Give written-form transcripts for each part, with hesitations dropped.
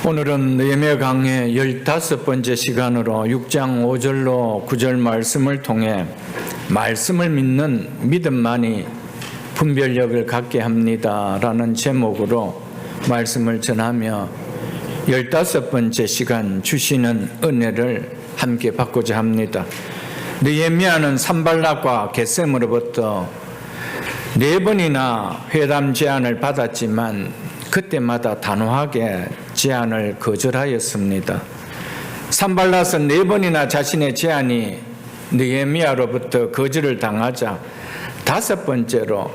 오늘은 느헤미야 강의 15번째 시간으로 6장 5절로 9절 말씀을 통해 말씀을 믿는 믿음만이 분별력을 갖게 합니다 라는 제목으로 말씀을 전하며 15번째 시간 주시는 은혜를 함께 받고자 합니다. 느헤미야는 산발락과 겟셈으로부터 4번이나 회담 제안을 받았지만 그때마다 단호하게 제안을 거절하였습니다. 산발락은 4번이나 자신의 제안이 느헤미야로부터 거절을 당하자 5번째로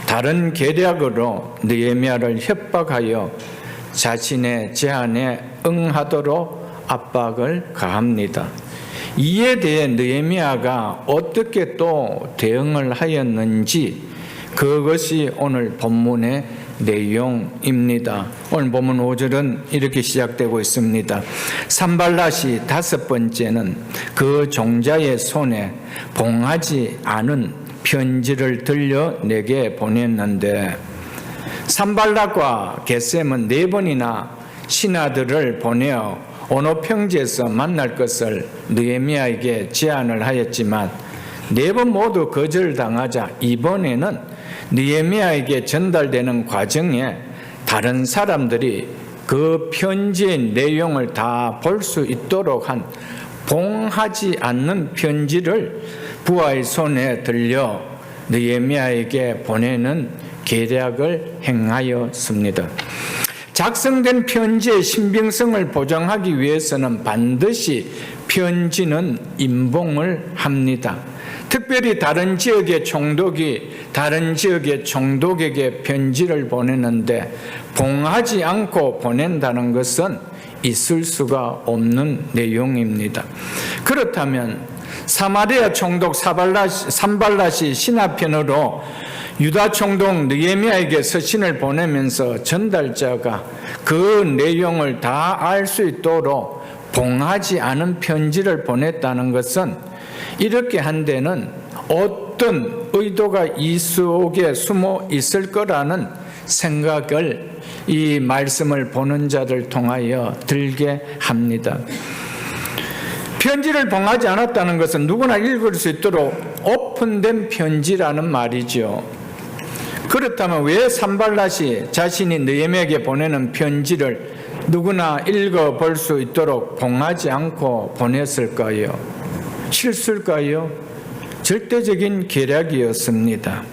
다른 계략으로 느헤미야를 협박하여 자신의 제안에 응하도록 압박을 가합니다. 이에 대해 느헤미야가 어떻게 또 대응을 하였는지 그것이 오늘 본문의 내용입니다. 오늘 본문 5절은 이렇게 시작되고 있습니다. 산발락이 5번째는 그 종자의 손에 봉하지 않은 편지를 들려 내게 보냈는데, 산발락과 겟셈은 4번이나 신하들을 보내어 오노 평지에서 만날 것을 느헤미야에게 제안을 하였지만 4번 모두 거절당하자 이번에는 느헤미야에게 전달되는 과정에 다른 사람들이 그 편지의 내용을 다 볼 수 있도록 한 봉하지 않는 편지를 부하의 손에 들려 느헤미야에게 보내는 계략을 행하였습니다. 작성된 편지의 신빙성을 보장하기 위해서는 반드시 편지는 임봉을 합니다. 특별히 다른 지역의 총독이 다른 지역의 총독에게 편지를 보내는데 봉하지 않고 보낸다는 것은 있을 수가 없는 내용입니다. 그렇다면 사마리아 총독 산발락이 신하편으로 유다 총독 느헤미야에게 서신을 보내면서 전달자가 그 내용을 다 알 수 있도록 봉하지 않은 편지를 보냈다는 것은 이렇게 한 데는 어떤 의도가 이 속에 숨어 있을 거라는 생각을 이 말씀을 보는 자를 통하여 들게 합니다. 편지를 봉하지 않았다는 것은 누구나 읽을 수 있도록 오픈된 편지라는 말이죠. 그렇다면 왜 산발락이 자신이 느헤미야에게 보내는 편지를 누구나 읽어볼 수 있도록 봉하지 않고 보냈을까요? 실수일까요? 절대적인 계략이었습니다.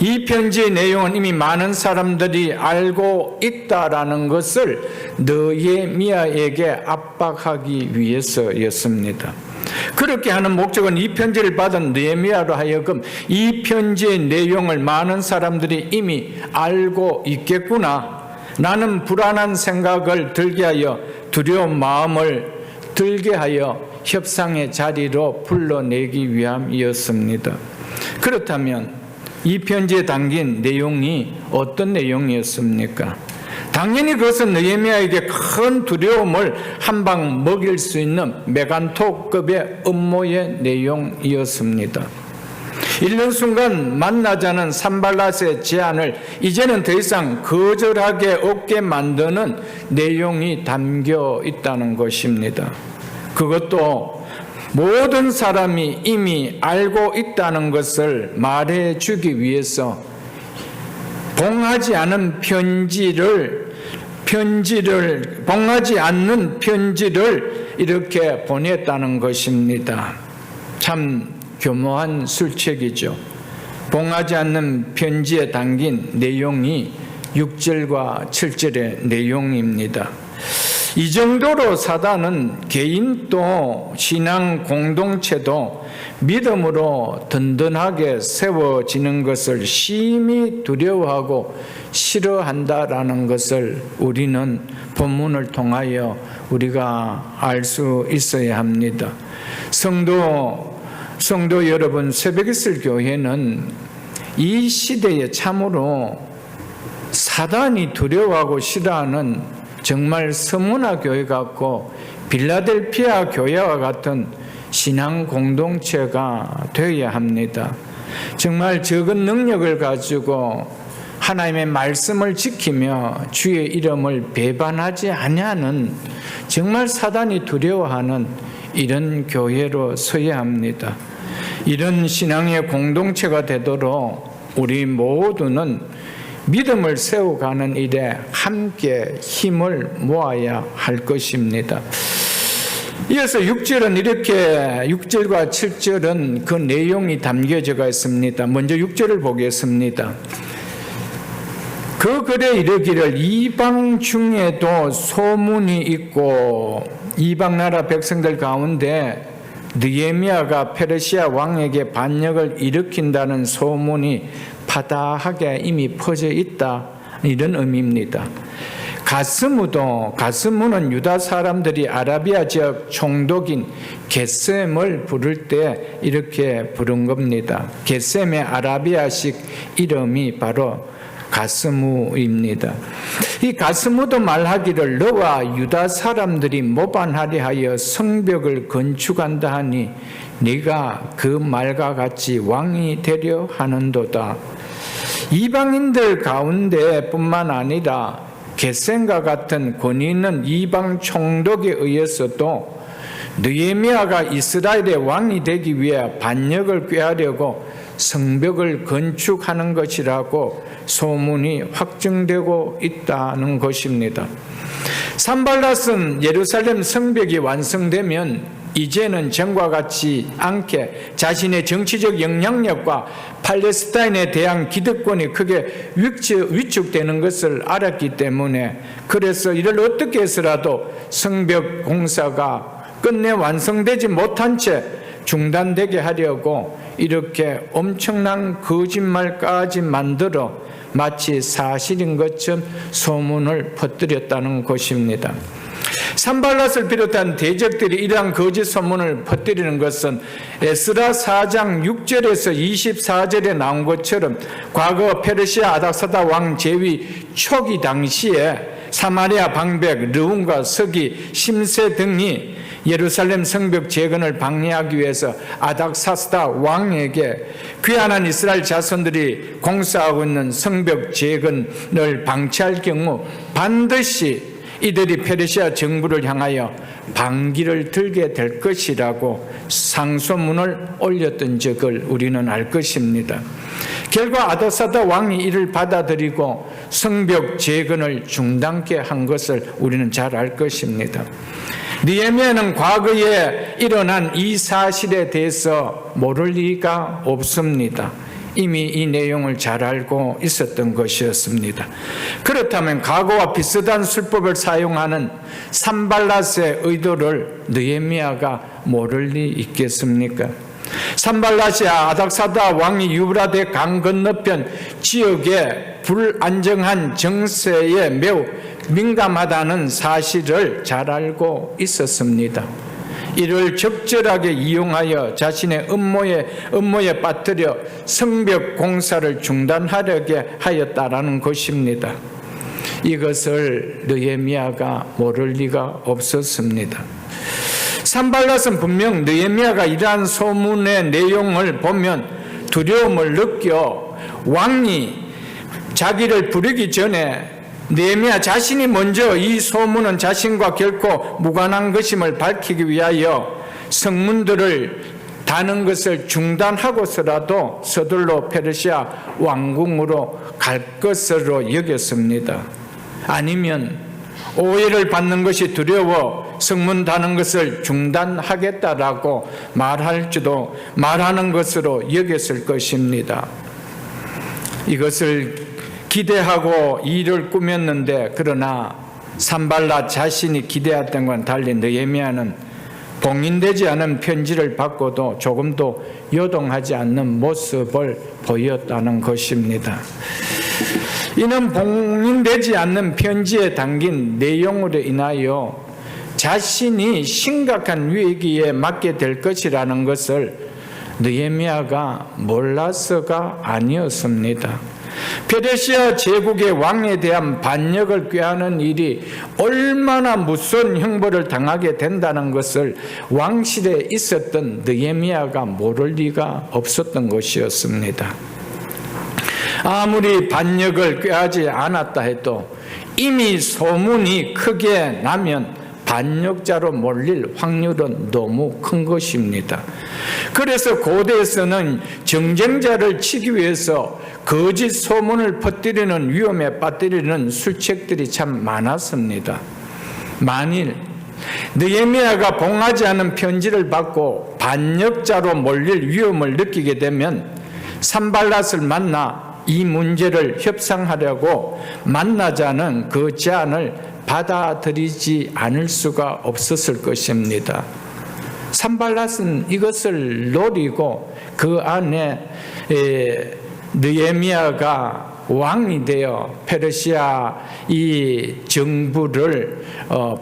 이 편지의 내용은 이미 많은 사람들이 알고 있다라는 것을 느헤미야에게 압박하기 위해서였습니다. 그렇게 하는 목적은 이 편지를 받은 느헤미야로 하여금 이 편지의 내용을 많은 사람들이 이미 알고 있겠구나, 나는 불안한 생각을 들게 하여 두려운 마음을 들게 하여 협상의 자리로 불러내기 위함이었습니다. 그렇다면 이 편지에 담긴 내용이 어떤 내용이었습니까? 당연히 그것은 느헤미야에게 큰 두려움을 한 방 먹일 수 있는 메간토급의 음모의 내용이었습니다. 읽는 순간 만나자는 산발락의 제안을 이제는 더 이상 거절하게 없게 만드는 내용이 담겨 있다는 것입니다. 그것도 모든 사람이 이미 알고 있다는 것을 말해주기 위해서 봉하지 않은 봉하지 않는 편지를 이렇게 보냈다는 것입니다. 참 교묘한 술책이죠. 봉하지 않는 편지에 담긴 내용이 6절과 7절의 내용입니다. 이 정도로 사단은 개인도 신앙 공동체도 믿음으로 든든하게 세워지는 것을 심히 두려워하고 싫어한다라는 것을 우리는 본문을 통하여 우리가 알 수 있어야 합니다. 성도 여러분, 새벽이슬 교회는 이 시대에 참으로 사단이 두려워하고 싫어하는 정말 서문화 교회 같고 빌라델피아 교회와 같은 신앙 공동체가 되어야 합니다. 정말 적은 능력을 가지고 하나님의 말씀을 지키며 주의 이름을 배반하지 아니하는, 정말 사단이 두려워하는 이런 교회로 서야 합니다. 이런 신앙의 공동체가 되도록 우리 모두는 믿음을 세워가는 일에 함께 힘을 모아야 할 것입니다. 이어서 6절은 이렇게, 6절과 7절은 그 내용이 담겨져 있습니다. 먼저 6절을 보겠습니다. 그 글에 이르기를 이방 중에도 소문이 있고, 이방 나라 백성들 가운데 느헤미야가 페르시아 왕에게 반역을 일으킨다는 소문이 파다하게 이미 퍼져 있다, 이런 의미입니다. 가스무는 유다 사람들이 아라비아 지역 총독인 겟셈을 부를 때 이렇게 부른 겁니다. 겟셈의 아라비아식 이름이 바로 가스무입니다. 이 가스무도 말하기를 너와 유다 사람들이 모반하리 하여 성벽을 건축한다 하니 네가 그 말과 같이 왕이 되려 하는도다. 이방인들 가운데 뿐만 아니라 겟셈과 같은 권위 있는 이방 총독에 의해서도 느헤미야가 이스라엘의 왕이 되기 위해 반역을 꾀하려고 성벽을 건축하는 것이라고 소문이 확정되고 있다는 것입니다. 산발랏은 예루살렘 성벽이 완성되면 이제는 전과 같지 않게 자신의 정치적 영향력과 팔레스타인에 대한 기득권이 크게 위축되는 것을 알았기 때문에, 그래서 이를 어떻게 해서라도 성벽 공사가 끝내 완성되지 못한 채 중단되게 하려고 이렇게 엄청난 거짓말까지 만들어 마치 사실인 것처럼 소문을 퍼뜨렸다는 것입니다. 산발랏을 비롯한 대적들이 이러한 거짓 소문을 퍼뜨리는 것은 에스라 4장 6절에서 24절에 나온 것처럼 과거 페르시아 아닥사다 왕 제위 초기 당시에 사마리아 방백 르움과 서기 심세 등이 예루살렘 성벽 재건을 방해하기 위해서 아닥사스다 왕에게 귀환한 이스라엘 자손들이 공사하고 있는 성벽 재건을 방치할 경우 반드시 이들이 페르시아 정부를 향하여 반기를 들게 될 것이라고 상소문을 올렸던 적을 우리는 알 것입니다. 결과 아닥사다 왕이 이를 받아들이고 성벽 재건을 중단케 한 것을 우리는 잘 알 것입니다. 느헤미야는 과거에 일어난 이 사실에 대해서 모를 리가 없습니다. 이미 이 내용을 잘 알고 있었던 것이었습니다. 그렇다면 과거와 비슷한 술법을 사용하는 산발랏의 의도를 느헤미야가 모를 리 있겠습니까? 산발랏이 아닥사다 왕이 유브라데 강 건너편 지역의 불안정한 정세에 매우 민감하다는 사실을 잘 알고 있었습니다. 이를 적절하게 이용하여 자신의 음모에 빠뜨려 성벽 공사를 중단하려게 하였다라는 것입니다. 이것을 느헤미야가 모를 리가 없었습니다. 산발랏은 분명 느헤미야가 이러한 소문의 내용을 보면 두려움을 느껴 왕이 자기를 부르기 전에 느헤미야 자신이 먼저 이 소문은 자신과 결코 무관한 것임을 밝히기 위하여 성문들을 다는 것을 중단하고서라도 서둘러 페르시아 왕궁으로 갈 것으로 여겼습니다. 아니면 오해를 받는 것이 두려워 성문 다는 것을 중단하겠다라고 말하는 것으로 여겼을 것입니다. 이것을 기대하고 일을 꾸몄는데, 그러나 산발랏 자신이 기대했던 건 달리 느헤미야는 봉인되지 않은 편지를 받고도 조금도 요동하지 않는 모습을 보였다는 것입니다. 이는 봉인되지 않는 편지에 담긴 내용으로 인하여 자신이 심각한 위기에 맞게 될 것이라는 것을 느헤미야가 몰라서가 아니었습니다. 페르시아 제국의 왕에 대한 반역을 꾀하는 일이 얼마나 무서운 형벌을 당하게 된다는 것을 왕실에 있었던 느헤미야가 모를 리가 없었던 것이었습니다. 아무리 반역을 꾀하지 않았다 해도 이미 소문이 크게 나면 반역자로 몰릴 확률은 너무 큰 것입니다. 그래서 고대에서는 정쟁자를 치기 위해서 거짓 소문을 퍼뜨리는 위험에 빠뜨리는 술책들이 참 많았습니다. 만일 느헤미야가 봉하지 않은 편지를 받고 반역자로 몰릴 위험을 느끼게 되면 산발랏을 만나 이 문제를 협상하려고 만나자는 그 제안을 받아들이지 않을 수가 없었을 것입니다. 산발랏은 이것을 노리고 그 안에 느헤미야가 왕이 되어 페르시아 이 정부를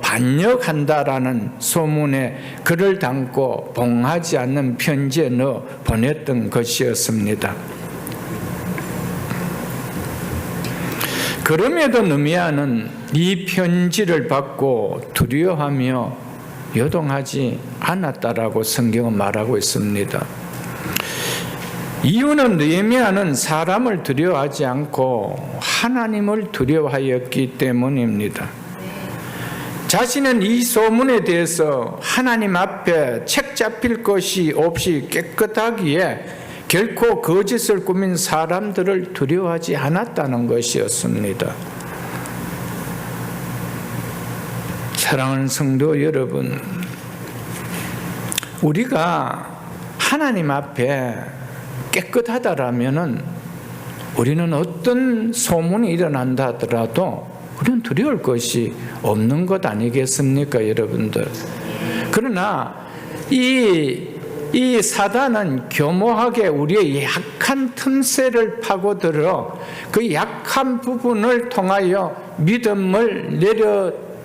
반역한다라는 소문에 글을 담고 봉하지 않는 편지에 넣어 보냈던 것이었습니다. 그럼에도 느헤미야는 이 편지를 받고 두려워하며 요동하지 않았다라고 성경은 말하고 있습니다. 이유는 느헤미야는 사람을 두려워하지 않고 하나님을 두려워하였기 때문입니다. 자신은 이 소문에 대해서 하나님 앞에 책 잡힐 것이 없이 깨끗하기에 결코 거짓을 꾸민 사람들을 두려워하지 않았다는 것이었습니다. 사랑하는 성도 여러분, 우리가 하나님 앞에 깨끗하다라면은 우리는 어떤 소문이 일어난다 하더라도 우리는 두려울 것이 없는 것 아니겠습니까, 여러분들? 그러나 이 사단은 교묘하게 우리의 약한 틈새를 파고들어 그 약한 부분을 통하여 믿음을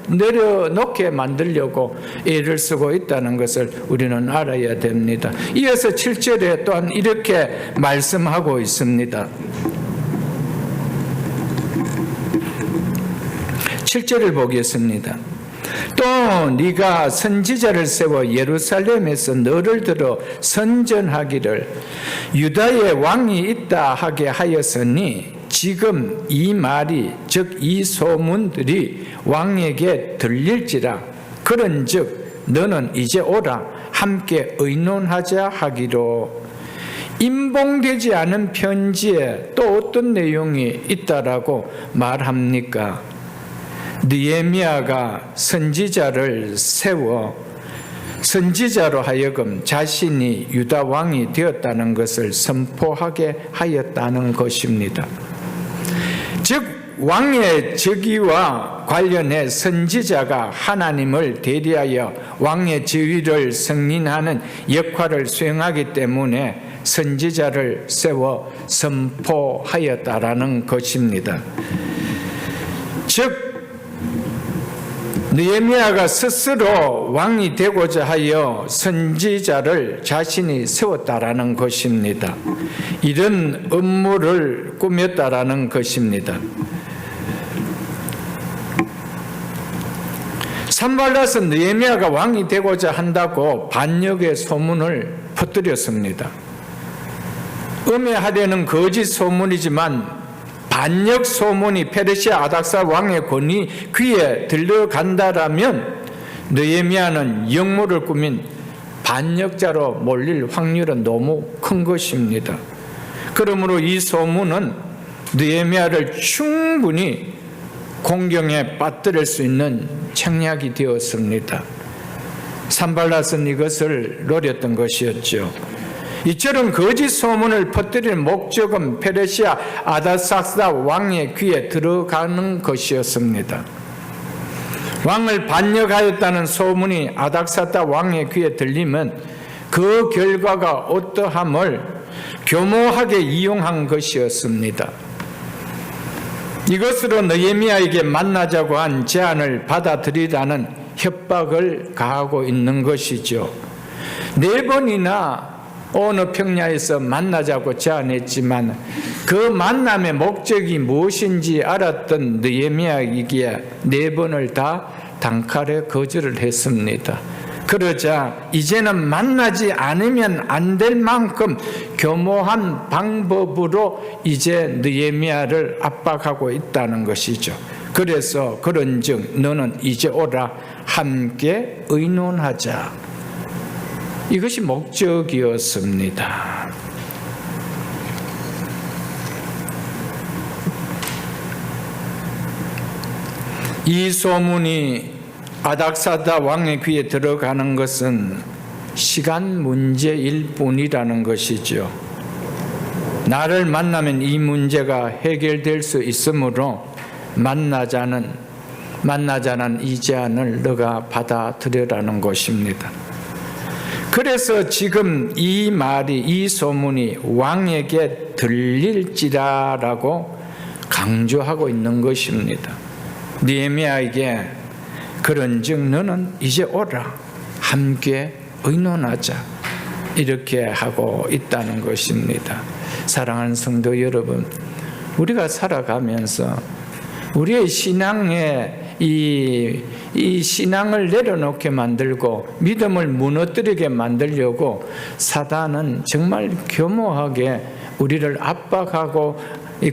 내려놓게 만들려고 애를 쓰고 있다는 것을 우리는 알아야 됩니다. 이어서 7절에 또한 이렇게 말씀하고 있습니다. 7절을 보겠습니다. 또 네가 선지자를 세워 예루살렘에서 너를 들어 선전하기를 유다의 왕이 있다 하게 하였으니 지금 이 말이 즉 이 소문들이 왕에게 들릴지라. 그런즉 너는 이제 오라 함께 의논하자 하기로. 임봉되지 않은 편지에 또 어떤 내용이 있다라고 말합니까? 느헤미야가 선지자를 세워 선지자로 하여금 자신이 유다 왕이 되었다는 것을 선포하게 하였다는 것입니다. 즉 왕의 즉위와 관련해 선지자가 하나님을 대리하여 왕의 지위를 승인하는 역할을 수행하기 때문에 선지자를 세워 선포하였다라는 것입니다. 즉 느헤미야가 스스로 왕이 되고자 하여 선지자를 자신이 세웠다라는 것입니다. 이런 업무를 꾸몄다라는 것입니다. 산발랏은 느헤미야가 왕이 되고자 한다고 반역의 소문을 퍼뜨렸습니다. 음해하려는 거짓 소문이지만 반역 소문이 페르시아 아닥사 왕의 권위 귀에 들려간다라면 느헤미야는 역모를 꾸민 반역자로 몰릴 확률은 너무 큰 것입니다. 그러므로 이 소문은 느헤미야를 충분히 공경에 빠뜨릴 수 있는 책략이 되었습니다. 산발랏은 이것을 노렸던 것이었죠. 이처럼 거짓 소문을 퍼뜨릴 목적은 페르시아 아닥사스다 왕의 귀에 들어가는 것이었습니다. 왕을 반역하였다는 소문이 아닥사스다 왕의 귀에 들리면 그 결과가 어떠함을 교묘하게 이용한 것이었습니다. 이것으로 느헤미야에게 만나자고 한 제안을 받아들이라는 협박을 가하고 있는 것이죠. 4번이나 어느 평야에서 만나자고 제안했지만 그 만남의 목적이 무엇인지 알았던 느헤미야이기에 4번을 다 단칼에 거절을 했습니다. 그러자 이제는 만나지 않으면 안 될 만큼 교모한 방법으로 이제 느헤미야를 압박하고 있다는 것이죠. 그래서 그런즉 너는 이제 오라, 함께 의논하자. 이것이 목적이었습니다. 이 소문이 아닥사다 왕의 귀에 들어가는 것은 시간 문제일 뿐이라는 것이죠. 나를 만나면 이 문제가 해결될 수 있으므로 만나자는 이 제안을 너가 받아들여라는 것입니다. 그래서 지금 이 말이, 이 소문이 왕에게 들릴지라라고 강조하고 있는 것입니다. 느헤미야에게 그런즉 너는 이제 오라, 함께 의논하자, 이렇게 하고 있다는 것입니다. 사랑하는 성도 여러분, 우리가 살아가면서 우리의 신앙에 이 신앙을 내려놓게 만들고 믿음을 무너뜨리게 만들려고 사단은 정말 교모하게 우리를 압박하고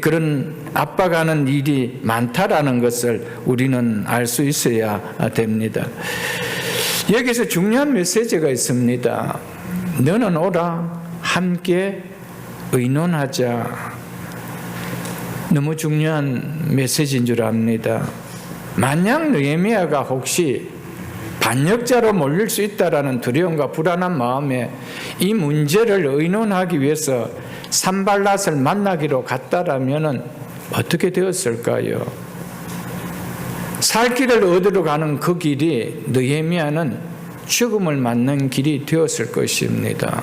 그런 압박하는 일이 많다라는 것을 우리는 알 수 있어야 됩니다. 여기서 중요한 메시지가 있습니다. 너는 오라, 함께 의논하자. 너무 중요한 메시지인 줄 압니다. 만약 느헤미야가 혹시 반역자로 몰릴 수 있다라는 두려움과 불안한 마음에 이 문제를 의논하기 위해서 산발랏을 만나기로 갔다라면 어떻게 되었을까요? 살 길을 얻으러 가는 그 길이 느헤미야는 죽음을 맞는 길이 되었을 것입니다.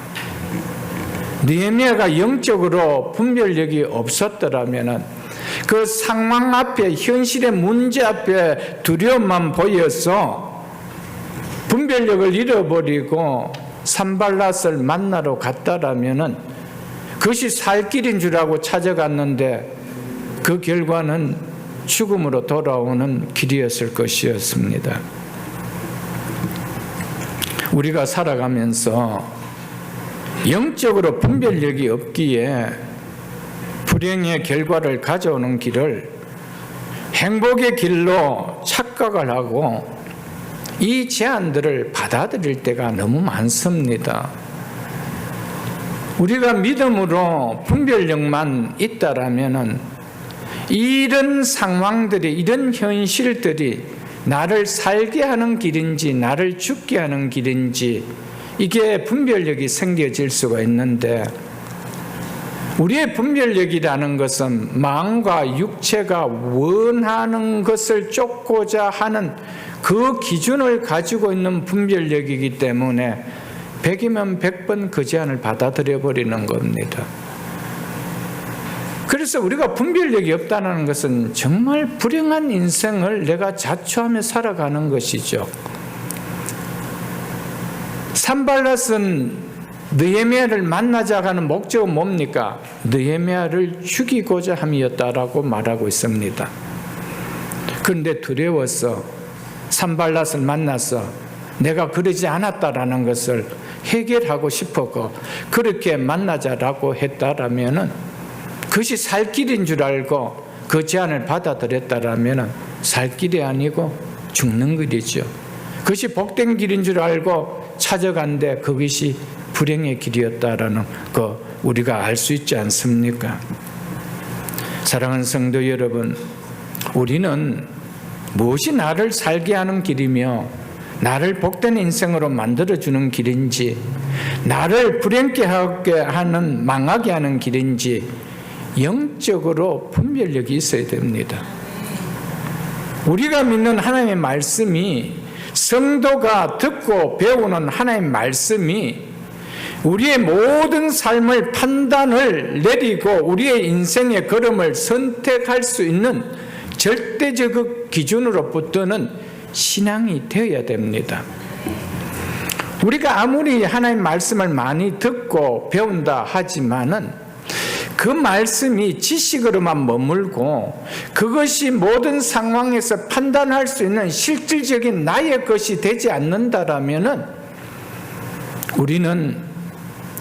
느헤미야가 영적으로 분별력이 없었더라면 그 상황 앞에, 현실의 문제 앞에 두려움만 보여서 분별력을 잃어버리고 산발랏을 만나러 갔다라면 그것이 살 길인 줄 알고 찾아갔는데 그 결과는 죽음으로 돌아오는 길이었을 것이었습니다. 우리가 살아가면서 영적으로 분별력이 없기에 불행의 결과를 가져오는 길을 행복의 길로 착각을 하고 이 제안들을 받아들일 때가 너무 많습니다. 우리가 믿음으로 분별력만 있다라면은 이런 상황들이, 이런 현실들이 나를 살게 하는 길인지 나를 죽게 하는 길인지 이게 분별력이 생겨질 수가 있는데, 우리의 분별력이라는 것은 마음과 육체가 원하는 것을 쫓고자 하는 그 기준을 가지고 있는 분별력이기 때문에 100이면 100번 그 제안을 받아들여 버리는 겁니다. 그래서 우리가 분별력이 없다는 것은 정말 불행한 인생을 내가 자초하며 살아가는 것이죠. 산발랏은 느헤미야를 만나자고 하는 목적은 뭡니까? 느헤미야를 죽이고자 함이었다라고 말하고 있습니다. 그런데 두려워서 산발랏을 만나서 내가 그러지 않았다라는 것을 해결하고 싶었고 그렇게 만나자라고 했다라면은 그것이 살 길인 줄 알고 그 제안을 받아들였다라면은 살 길이 아니고 죽는 길이죠. 그것이 복된 길인 줄 알고 찾아간데 그것이 불행의 길이었다라는 거 우리가 알 수 있지 않습니까? 사랑하는 성도 여러분, 우리는 무엇이 나를 살게 하는 길이며 나를 복된 인생으로 만들어주는 길인지, 나를 불행케 하게 하는, 망하게 하는 길인지 영적으로 분별력이 있어야 됩니다. 우리가 믿는 하나님의 말씀이, 성도가 듣고 배우는 하나님의 말씀이 우리의 모든 삶을 판단을 내리고 우리의 인생의 걸음을 선택할 수 있는 절대적 기준으로부터는 신앙이 되어야 됩니다. 우리가 아무리 하나님 말씀을 많이 듣고 배운다 하지만은 그 말씀이 지식으로만 머물고 그것이 모든 상황에서 판단할 수 있는 실질적인 나의 것이 되지 않는다라면은 우리는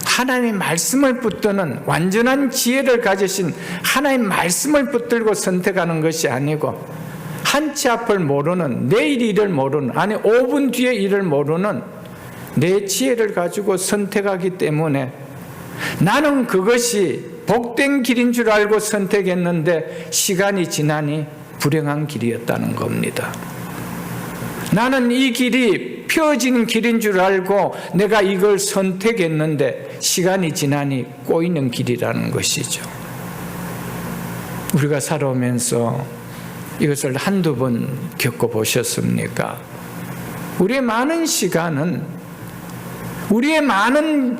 하나님의 말씀을 붙드는 완전한 지혜를 가지신 하나님의 말씀을 붙들고 선택하는 것이 아니고 한 치 앞을 모르는, 내일 일을 모르는, 아니 5분 뒤에 일을 모르는 내 지혜를 가지고 선택하기 때문에 나는 그것이 복된 길인 줄 알고 선택했는데 시간이 지나니 불행한 길이었다는 겁니다. 나는 이 길이 펴진 길인 줄 알고 내가 이걸 선택했는데 시간이 지나니 꼬이는 길이라는 것이죠. 우리가 살아오면서 이것을 한두 번 겪어보셨습니까? 우리의 많은 시간은, 우리의 많은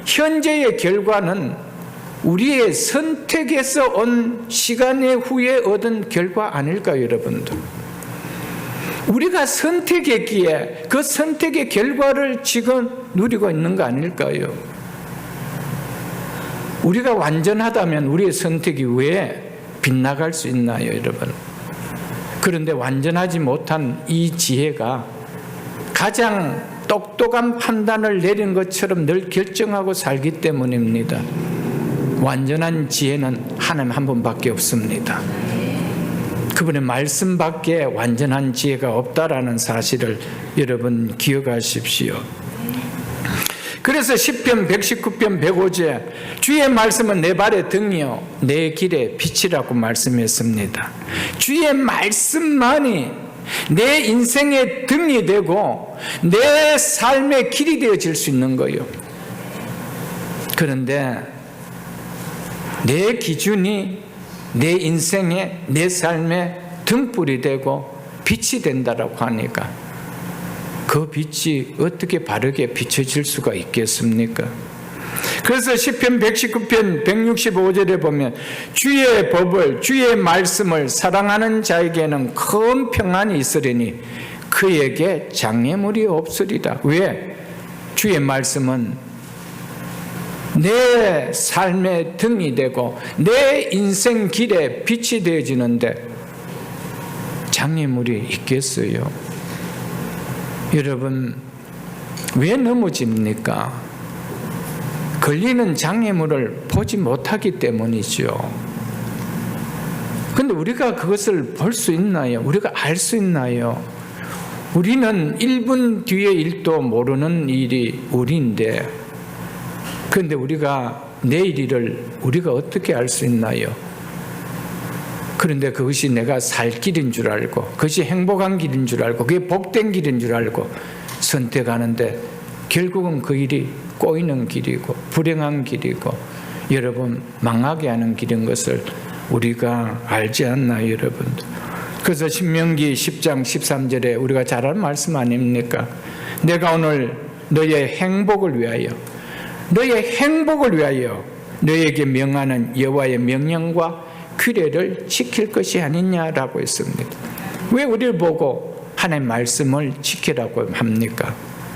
현재의 결과는 우리의 선택에서 온 시간의 후에 얻은 결과 아닐까요, 여러분들? 우리가 선택했기에 그 선택의 결과를 지금 누리고 있는 거 아닐까요? 우리가 완전하다면 우리의 선택이 왜 빗나갈 수 있나요, 여러분? 그런데 완전하지 못한 이 지혜가 가장 똑똑한 판단을 내린 것처럼 늘 결정하고 살기 때문입니다. 완전한 지혜는 하나님 한 분밖에 없습니다. 그분의 말씀밖에 완전한 지혜가 없다라는 사실을 여러분 기억하십시오. 그래서 시편 119편 105제 주의 말씀은 내 발의 등이요 내 길의 빛이라고 말씀했습니다. 주의 말씀만이 내 인생의 등이 되고 내 삶의 길이 되어질 수 있는 거예요. 그런데 내 기준이 내 인생의, 내 삶의 등불이 되고 빛이 된다라고 하니까 그 빛이 어떻게 바르게 비춰질 수가 있겠습니까? 그래서 시편 119편 165절에 보면 주의 법을, 주의 말씀을 사랑하는 자에게는 큰 평안이 있으리니 그에게 장애물이 없으리라. 왜? 주의 말씀은 내 삶의 등이 되고 내 인생 길에 빛이 되어지는데 장애물이 있겠어요? 여러분, 왜 넘어집니까? 걸리는 장애물을 보지 못하기 때문이죠. 그런데 우리가 그것을 볼 수 있나요? 우리가 알 수 있나요? 우리는 1분 뒤의 일도 모르는 일이 우리인데, 그런데 우리가 내일 일을 우리가 어떻게 알 수 있나요? 그런데 그것이 내가 살 길인 줄 알고, 그것이 행복한 길인 줄 알고, 그게 복된 길인 줄 알고 선택하는데 결국은 그 일이 꼬이는 길이고 불행한 길이고 여러분 망하게 하는 길인 것을 우리가 알지 않나요, 여러분? 그래서 신명기 10장 13절에 우리가 잘 아는 말씀 아닙니까? 내가 오늘 너의 행복을 위하여, 너의 행복을 위하여 너에게 명하는 여호와의 명령과 규례를 지킬 것이 아니냐라고 했습니다. 왜 우리를 보고 하나님의 말씀을 지키라고 합니까?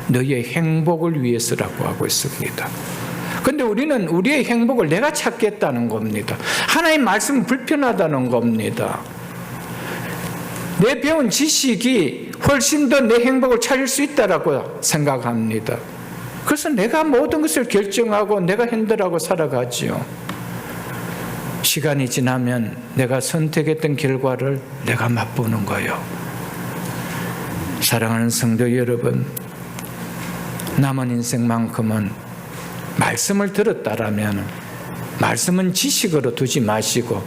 너의 행복을 위해서라고 하고 있습니다. 그런데 우리는 우리의 행복을 내가 찾겠다는 겁니다. 하나님의 말씀은 불편하다는 겁니다. 내 배운 지식이 훨씬 더 내 행복을 찾을 수 있다라고 생각합니다. 그래서 내가 모든 것을 결정하고 내가 핸들하고 살아가지요. 시간이 지나면 내가 선택했던 결과를 내가 맛보는 거예요. 사랑하는 성도 여러분, 남은 인생만큼은 말씀을 들었다라면 말씀은 지식으로 두지 마시고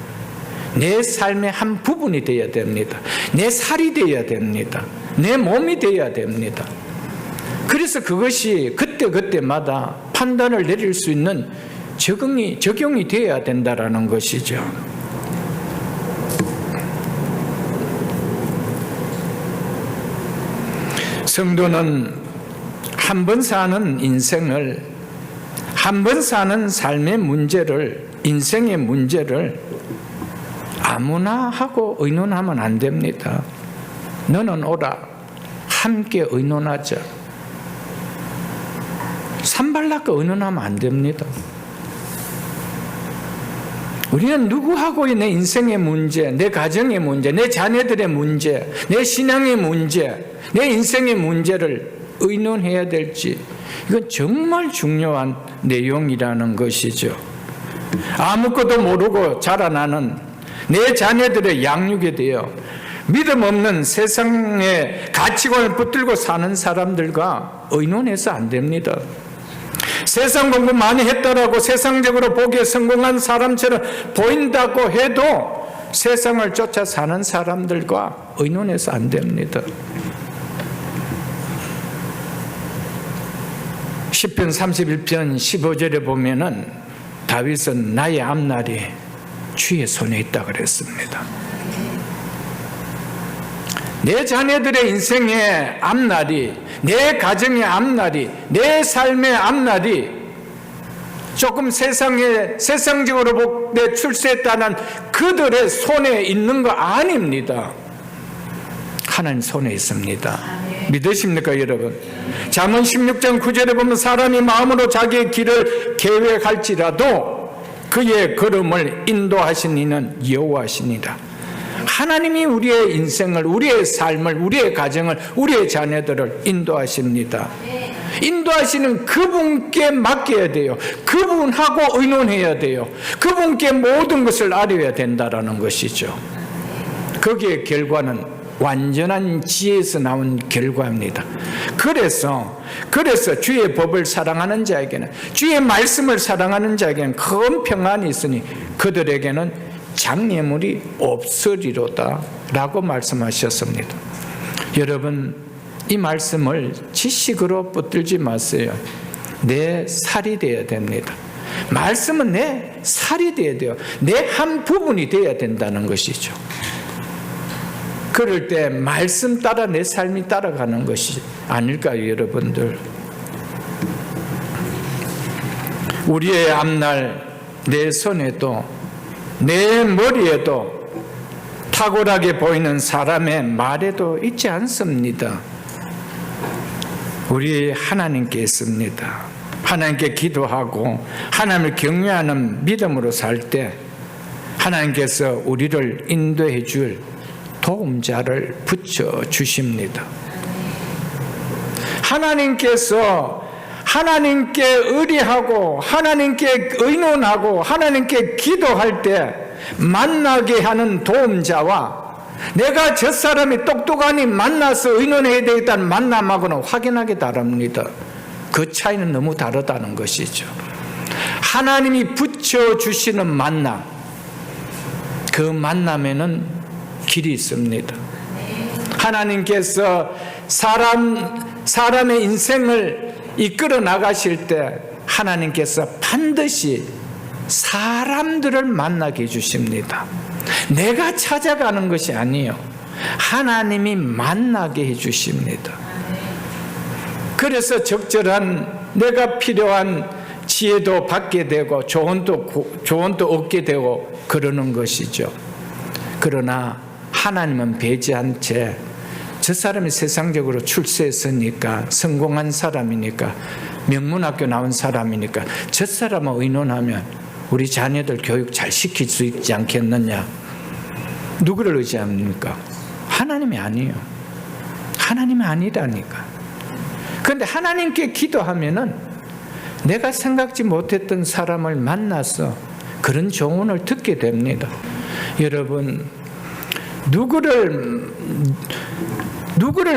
내 삶의 한 부분이 되어야 됩니다. 내 살이 되어야 됩니다. 내 몸이 되어야 됩니다. 그래서 그것이 그때그때마다 판단을 내릴 수 있는 적용이 되어야 된다라는 것이죠. 성도는 한 번 사는 인생을, 한 번 사는 삶의 문제를, 인생의 문제를 아무나 하고 의논하면 안 됩니다. 너는 오라, 함께 의논하자. 산발나게 의논하면 안 됩니다. 우리는 누구하고의 내 인생의 문제, 내 가정의 문제, 내 자녀들의 문제, 내 신앙의 문제, 내 인생의 문제를 의논해야 될지 이건 정말 중요한 내용이라는 것이죠. 아무것도 모르고 자라나는 내 자녀들의 양육에 대해 믿음 없는 세상의 가치관을 붙들고 사는 사람들과 의논해서 안 됩니다. 세상 공부 많이 했다라고 세상적으로 보기에 성공한 사람처럼 보인다고 해도 세상을 쫓아 사는 사람들과 의논해서 안 됩니다. 시편 31편 15절에 보면은 다윗은 나의 앞날이 주의 손에 있다 그랬습니다. 내 자녀들의 인생의 앞날이, 내 가정의 앞날이, 내 삶의 앞날이 조금 세상적으로 내 출세했다는 그들의 손에 있는 거 아닙니다. 하나님 손에 있습니다. 믿으십니까, 여러분? 잠언 16장 9절에 보면 사람이 마음으로 자기의 길을 계획할지라도 그의 걸음을 인도하신 이는 여호와시니라. 하나님이 우리의 인생을, 우리의 삶을, 우리의 가정을, 우리의 자녀들을 인도하십니다. 인도하시는 그분께 맡겨야 돼요. 그분하고 의논해야 돼요. 그분께 모든 것을 알아야 된다는 것이죠. 거기에 결과는 완전한 지혜에서 나온 결과입니다. 그래서 주의 법을 사랑하는 자에게는, 주의 말씀을 사랑하는 자에게는 큰 평안이 있으니 그들에게는 장애물이 없으리로다 라고 말씀하셨습니다. 여러분, 이 말씀을 지식으로 붙들지 마세요. 내 살이 되어야 됩니다. 말씀은 내 살이 되어야 돼요. 내 한 부분이 되어야 된다는 것이죠. 그럴 때 말씀 따라 내 삶이 따라가는 것이 아닐까요, 여러분들? 우리의 앞날 내 손에도 내 머리에도 탁월하게 보이는 사람의 말에도 있지 않습니다. 우리 하나님께 있습니다. 하나님께 기도하고 하나님을 경외하는 믿음으로 살 때 하나님께서 우리를 인도해 줄 도움자를 붙여주십니다. 하나님께서 하나님께 의뢰하고 하나님께 의논하고 하나님께 기도할 때 만나게 하는 도움자와 내가 저 사람이 똑똑하니 만나서 의논해야 되겠다는 만남하고는 확연하게 다릅니다. 그 차이는 너무 다르다는 것이죠. 하나님이 붙여주시는 만남, 그 만남에는 길이 있습니다. 하나님께서 사람의 인생을 이끌어 나가실 때 하나님께서 반드시 사람들을 만나게 해주십니다. 내가 찾아가는 것이 아니에요. 하나님이 만나게 해주십니다. 그래서 적절한 내가 필요한 지혜도 받게 되고 조언도 얻게 되고 그러는 것이죠. 그러나 하나님은 배제한 채 저 사람이 세상적으로 출세했으니까 성공한 사람이니까 명문학교 나온 사람이니까 저 사람과 의논하면 우리 자녀들 교육 잘 시킬 수 있지 않겠느냐. 누구를 의지합니까? 하나님이 아니에요. 하나님이 아니라니까. 그런데 하나님께 기도하면은 내가 생각지 못했던 사람을 만나서 그런 조언을 듣게 됩니다. 여러분, 누구를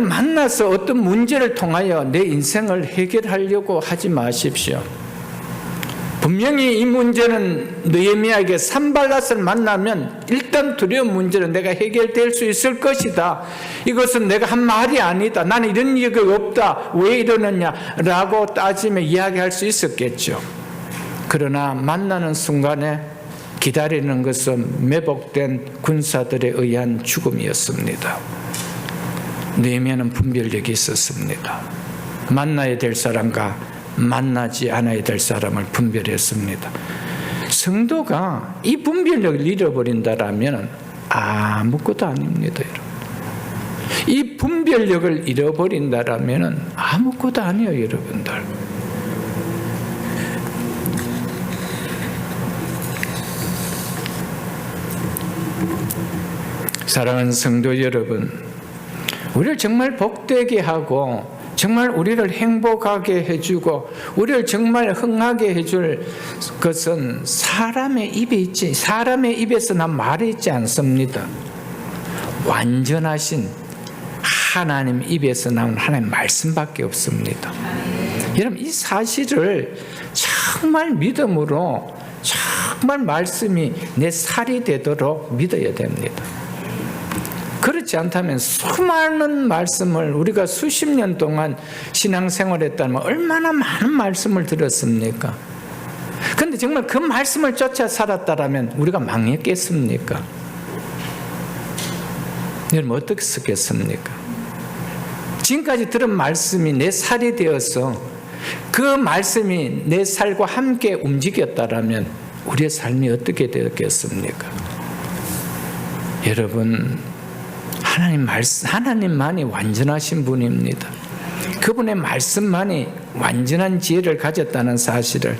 만나서 어떤 문제를 통하여 내 인생을 해결하려고 하지 마십시오. 분명히 이 문제는 느헤미야에게 산발랏을 만나면 일단 두려운 문제는 내가 해결될 수 있을 것이다. 이것은 내가 한 말이 아니다. 나는 이런 일이 없다. 왜 이러느냐라고 따지며 이야기할 수 있었겠죠. 그러나 만나는 순간에 기다리는 것은 매복된 군사들에 의한 죽음이었습니다. 느헤미야는 분별력이 있었습니다. 만나야 될 사람과 만나지 않아야 될 사람을 분별했습니다. 성도가 이 분별력을 잃어버린다라면 아무것도 아닙니다, 여러분. 이 분별력을 잃어버린다라면 아무것도 아니에요, 여러분들. 사랑하는 성도 여러분, 우리를 정말 복되게 하고 정말 우리를 행복하게 해주고 우리를 정말 흥하게 해줄 것은 사람의 입에 있지, 사람의 입에서 난 말이 있지 않습니다. 완전하신 하나님 입에서 나온 하나님 말씀밖에 없습니다. 여러분, 이 사실을 정말 믿음으로 정말 말씀이 내 살이 되도록 믿어야 됩니다. 그렇지 않다면 수많은 말씀을 우리가 수십 년 동안 신앙생활했다면 얼마나 많은 말씀을 들었습니까? 그런데 정말 그 말씀을 쫓아 살았다면 우리가 망했겠습니까? 여러분, 어떻게 쓰겠습니까? 지금까지 들은 말씀이 내 살이 되어서 그 말씀이 내 살과 함께 움직였다면 우리의 삶이 어떻게 되었겠습니까? 여러분, 하나님만이 완전하신 분입니다. 그분의 말씀만이 완전한 지혜를 가졌다는 사실을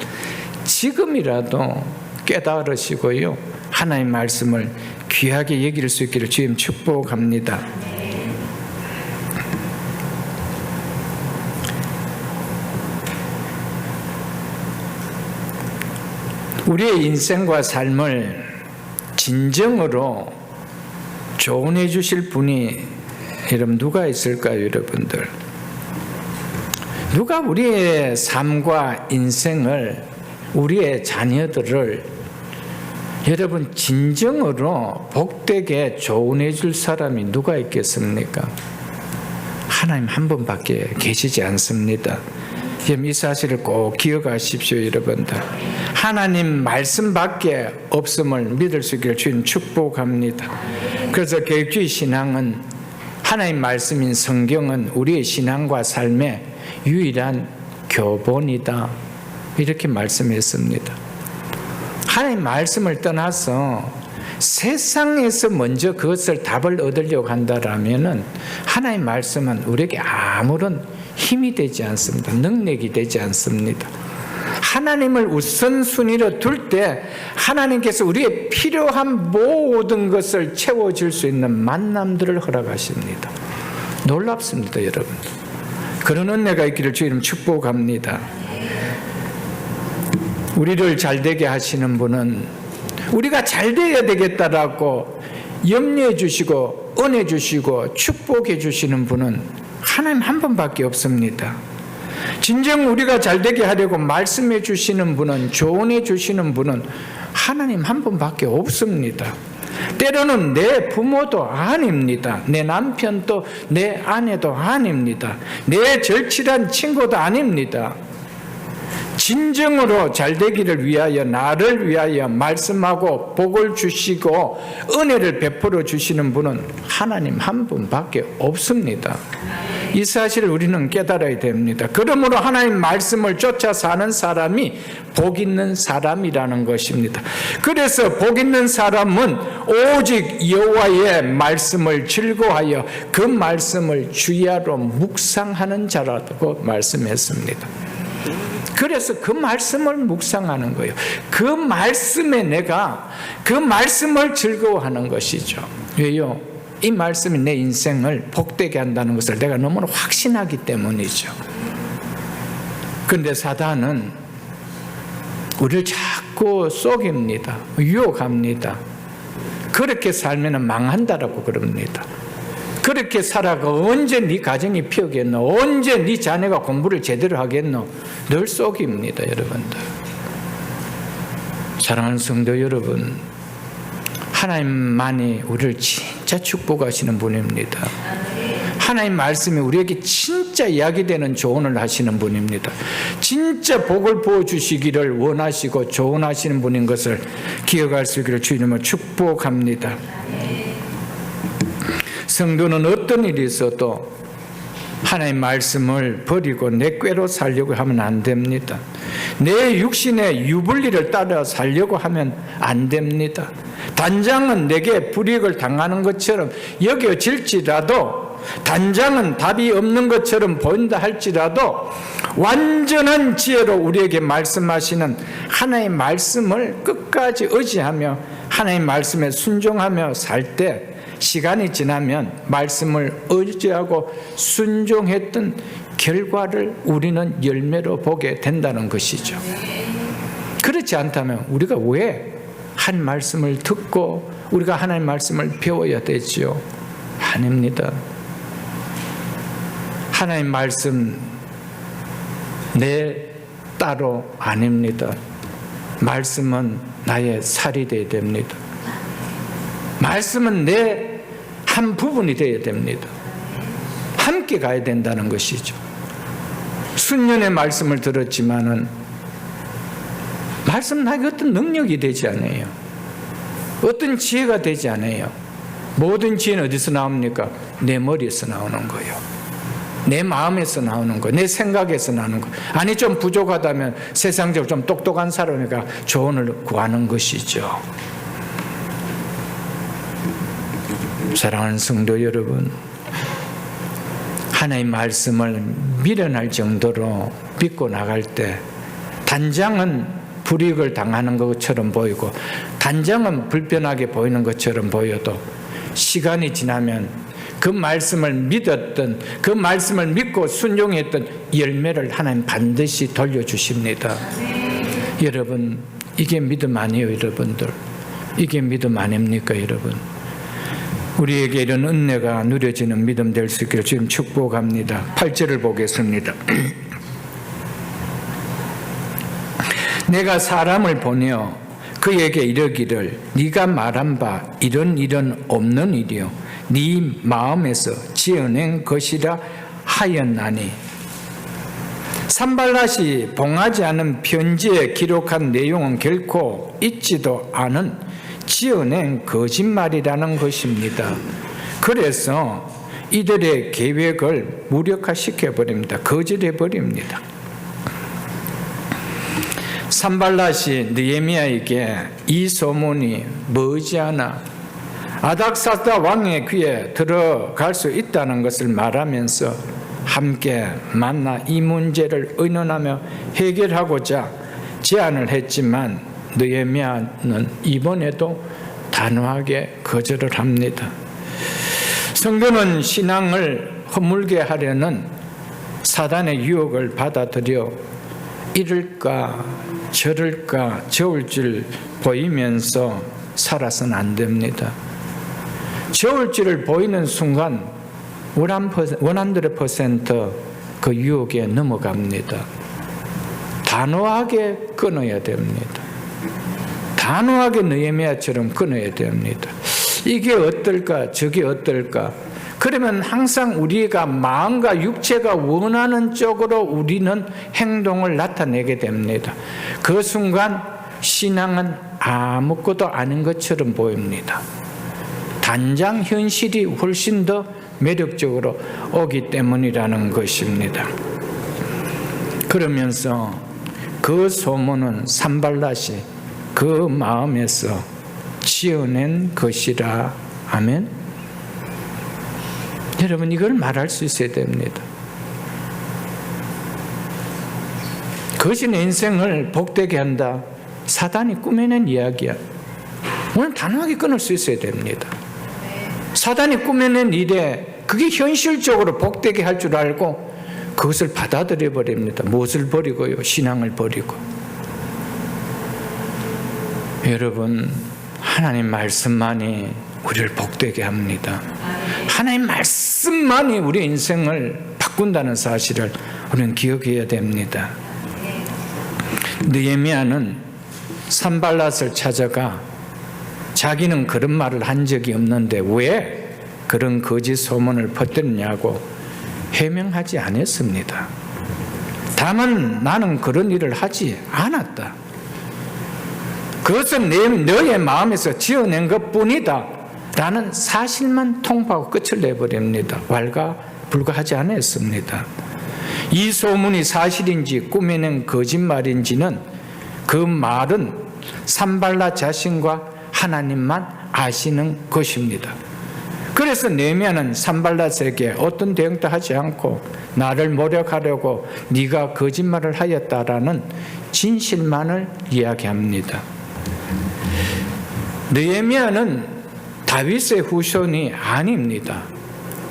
지금이라도 깨달으시고요, 하나님 말씀을 귀하게 여길 수 있기를 주님 축복합니다. 우리의 인생과 삶을 진정으로 조언해 주실 분이 여러분 누가 있을까요, 여러분들? 누가 우리의 삶과 인생을, 우리의 자녀들을 여러분 진정으로 복되게 조언해 줄 사람이 누가 있겠습니까? 하나님 한 분밖에 계시지 않습니다. 이 사실을 꼭 기억하십시오, 여러분들. 하나님 말씀밖에 없음을 믿을 수 있기를 주님 축복합니다. 그래서 교육주의 신앙은, 하나님 말씀인 성경은 우리의 신앙과 삶의 유일한 교본이다, 이렇게 말씀했습니다. 하나님 말씀을 떠나서 세상에서 먼저 그것을 답을 얻으려고 한다라면은 하나님 말씀은 우리에게 아무런 힘이 되지 않습니다. 능력이 되지 않습니다. 하나님을 우선순위로 둘 때 하나님께서 우리의 필요한 모든 것을 채워줄 수 있는 만남들을 허락하십니다. 놀랍습니다, 여러분. 그런 은혜가 있기를 주님 축복합니다. 우리를 잘되게 하시는 분은 우리가 잘되어야 되겠다라고 염려해 주시고 은혜 주시고 축복해 주시는 분은 하나님 한 분밖에 없습니다. 진정 우리가 잘되게 하려고 말씀해 주시는 분은, 조언해 주시는 분은 하나님 한 분밖에 없습니다. 때로는 내 부모도 아닙니다. 내 남편도 내 아내도 아닙니다. 내 절친한 친구도 아닙니다. 진정으로 잘되기를 위하여, 나를 위하여 말씀하고 복을 주시고 은혜를 베풀어 주시는 분은 하나님 한 분밖에 없습니다. 이 사실을 우리는 깨달아야 됩니다. 그러므로 하나님 말씀을 쫓아 사는 사람이 복 있는 사람이라는 것입니다. 그래서 복 있는 사람은 오직 여호와의 말씀을 즐거워하여 그 말씀을 주야로 묵상하는 자라고 말씀했습니다. 그래서 그 말씀을 묵상하는 거예요. 그 말씀에 내가 그 말씀을 즐거워하는 것이죠. 왜요? 이 말씀이 내 인생을 복되게 한다는 것을 내가 너무나 확신하기 때문이죠. 그런데 사단은 우리를 자꾸 속입니다. 유혹합니다. 그렇게 살면 망한다라고 그럽니다. 그렇게 살아가 언제 네 가정이 피우겠노? 언제 네 자녀가 공부를 제대로 하겠노? 늘 속입니다, 여러분들. 사랑하는 성도 여러분, 하나님만이 우리를 진짜 축복하시는 분입니다. 하나님 말씀이 우리에게 진짜 이야기 되는 조언을 하시는 분입니다. 진짜 복을 부어주시기를 원하시고 조언하시는 분인 것을 기억할 수 있기를 주님을 축복합니다. 성도는 어떤 일이 있어도 하나님 말씀을 버리고 내 꾀로 살려고 하면 안 됩니다. 내 육신의 유불리를 따라 살려고 하면 안 됩니다. 단장은 내게 불이익을 당하는 것처럼 여겨질지라도, 단장은 답이 없는 것처럼 보인다 할지라도 완전한 지혜로 우리에게 말씀하시는 하나님의 말씀을 끝까지 의지하며 하나님 말씀에 순종하며 살 때 시간이 지나면 말씀을 의지하고 순종했던 결과를 우리는 열매로 보게 된다는 것이죠. 그렇지 않다면 우리가 왜 한 말씀을 듣고 우리가 하나님 말씀을 배워야 되지요? 아닙니다. 하나님 말씀 내 따로 아닙니다. 말씀은 나의 살이 되어야 됩니다. 말씀은 내 한 부분이 되어야 됩니다. 함께 가야 된다는 것이죠. 수년의 말씀을 들었지만은 말씀 나에게 어떤 능력이 되지 않아요. 어떤 지혜가 되지 않아요. 모든 지혜는 어디서 나옵니까? 내 머리에서 나오는 거예요. 내 마음에서 나오는 거예요. 내 생각에서 나오는 거예요. 아니 좀 부족하다면 세상적으로 좀 똑똑한 사람이니까 조언을 구하는 것이죠. 사랑하는 성도 여러분, 하나님 말씀을 미련할 정도로 믿고 나갈 때 단장은 불이익을 당하는 것처럼 보이고 단장은 불편하게 보이는 것처럼 보여도 시간이 지나면 그 말씀을 믿었던, 그 말씀을 믿고 순종했던 열매를 하나님 반드시 돌려주십니다. 여러분, 이게 믿음 아니에요, 여러분들? 이게 믿음 아닙니까, 여러분? 우리에게 이런 은혜가 누려지는 믿음 될 수 있기를 지금 축복합니다. 8절을 보겠습니다. 내가 사람을 보내어 그에게 이르기를 네가 말한 바 이런 일은 없는 일이요 네 마음에서 지어낸 것이라 하였나니. 산발랏이 봉하지 않은 편지에 기록한 내용은 결코 있지도 않은 지어낸 거짓말이라는 것입니다. 그래서 이들의 계획을 무력화시켜버립니다. 거절해버립니다. 산발랏이 느헤미야에게 이 소문이 머지않아 아닥사다 왕의 귀에 들어갈 수 있다는 것을 말하면서 함께 만나 이 문제를 의논하며 해결하고자 제안을 했지만 느헤미야는 이번에도 단호하게 거절을 합니다. 성도는 신앙을 허물게 하려는 사단의 유혹을 받아들여 이럴까 저럴까 저울 줄 보이면서 살아서는 안 됩니다. 저울 줄을 보이는 순간 100% 그 유혹에 넘어갑니다. 단호하게 끊어야 됩니다. 단호하게 느헤미야처럼 끊어야 됩니다. 이게 어떨까 저게 어떨까. 그러면 항상 우리가 마음과 육체가 원하는 쪽으로 우리는 행동을 나타내게 됩니다. 그 순간 신앙은 아무것도 아닌 것처럼 보입니다. 단장 현실이 훨씬 더 매력적으로 오기 때문이라는 것입니다. 그러면서 그 소문은 산발랏이 그 마음에서 지어낸 것이라. 아멘. 여러분, 이걸 말할 수 있어야 됩니다. 그것이 내 인생을 복되게 한다. 사단이 꾸며낸 이야기야. 오늘 단호하게 끊을 수 있어야 됩니다. 사단이 꾸며낸 일에 그게 현실적으로 복되게 할 줄 알고 그것을 받아들여 버립니다. 무엇을 버리고요? 신앙을 버리고. 여러분, 하나님 말씀만이 우리를 복되게 합니다. 하나님 말씀만이 우리 인생을 바꾼다는 사실을 우리는 기억해야 됩니다. 느헤미야는 산발랏을 찾아가 자기는 그런 말을 한 적이 없는데 왜 그런 거짓 소문을 퍼뜨리냐고 해명하지 않았습니다. 다만 나는 그런 일을 하지 않았다. 그것은 너의 마음에서 지어낸 것뿐이다 라는 사실만 통보하고 끝을 내버립니다. 왈가불가하지 않았습니다. 이 소문이 사실인지 꾸며낸 거짓말인지는 그 말은 산발랏 자신과 하나님만 아시는 것입니다. 그래서 느헤미야는 산발랏에게 어떤 대응도 하지 않고 나를 모욕하려고 네가 거짓말을 하였다라는 진실만을 이야기합니다. 느헤미야는 다윗의 후손이 아닙니다.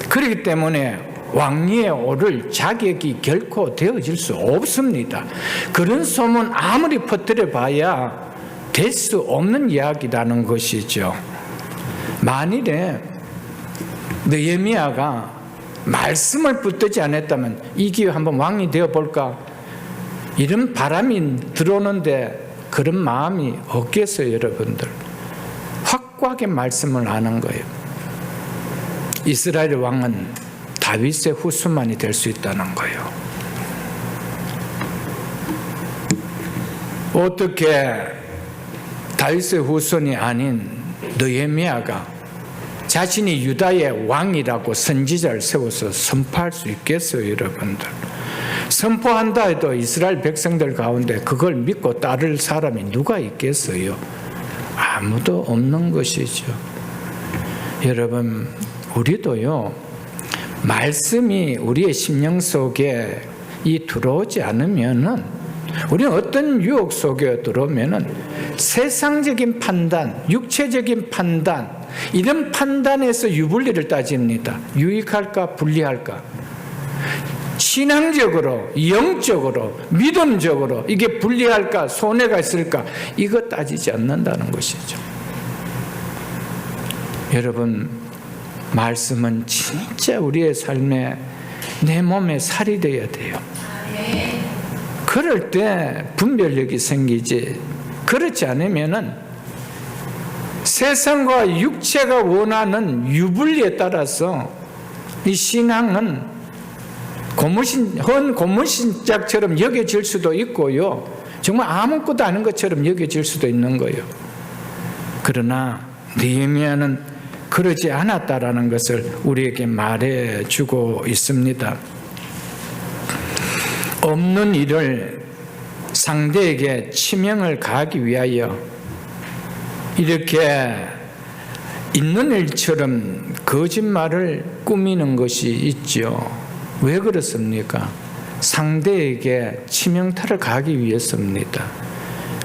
그렇기 때문에 왕위에 오를 자격이 결코 되어질 수 없습니다. 그런 소문 아무리 퍼뜨려 봐야 될 수 없는 이야기라는 것이죠. 만일에 느헤미야가 말씀을 붙들지 않았다면 이 기회에 한번 왕이 되어볼까? 이런 바람이 들어오는데 그런 마음이 없겠어요, 여러분들. 확고하게 말씀을 하는 거예요. 이스라엘 왕은 다윗의 후손만이 될 수 있다는 거예요. 어떻게 다윗의 후손이 아닌 느헤미야가 자신이 유다의 왕이라고 선지자를 세워서 선포할 수 있겠어요, 여러분들? 선포한다 해도 이스라엘 백성들 가운데 그걸 믿고 따를 사람이 누가 있겠어요? 아무도 없는 것이죠. 여러분, 우리도요, 말씀이 우리의 심령 속에 들어오지 않으면은, 우리는 어떤 유혹 속에 들어오면은 세상적인 판단, 육체적인 판단, 이런 판단에서 유불리를 따집니다. 유익할까, 불리할까? 신앙적으로, 영적으로, 믿음적으로 이게 불리할까, 손해가 있을까? 이거 따지지 않는다는 것이죠. 여러분, 말씀은 진짜 우리의 삶에, 내 몸에 살이 되어야 돼요. 그럴 때 분별력이 생기지, 그렇지 않으면은 세상과 육체가 원하는 유불리에 따라서 이 신앙은 헌 고무신짝처럼 여겨질 수도 있고요, 정말 아무것도 아닌 것처럼 여겨질 수도 있는 거예요. 그러나 느헤미야는 그러지 않았다라는 것을 우리에게 말해주고 있습니다. 없는 일을 상대에게 치명을 가하기 위하여 이렇게 있는 일처럼 거짓말을 꾸미는 것이 있죠. 왜 그렇습니까? 상대에게 치명타를 가하기 위해서입니다.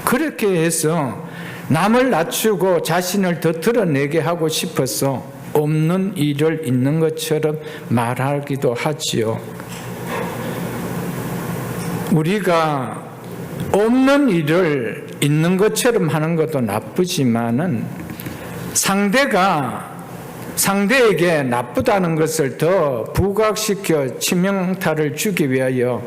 그렇게 해서 남을 낮추고 자신을 더 드러내게 하고 싶어서 없는 일을 있는 것처럼 말하기도 하지요. 우리가 없는 일을 있는 것처럼 하는 것도 나쁘지만은 상대에게 나쁘다는 것을 더 부각시켜 치명타를 주기 위하여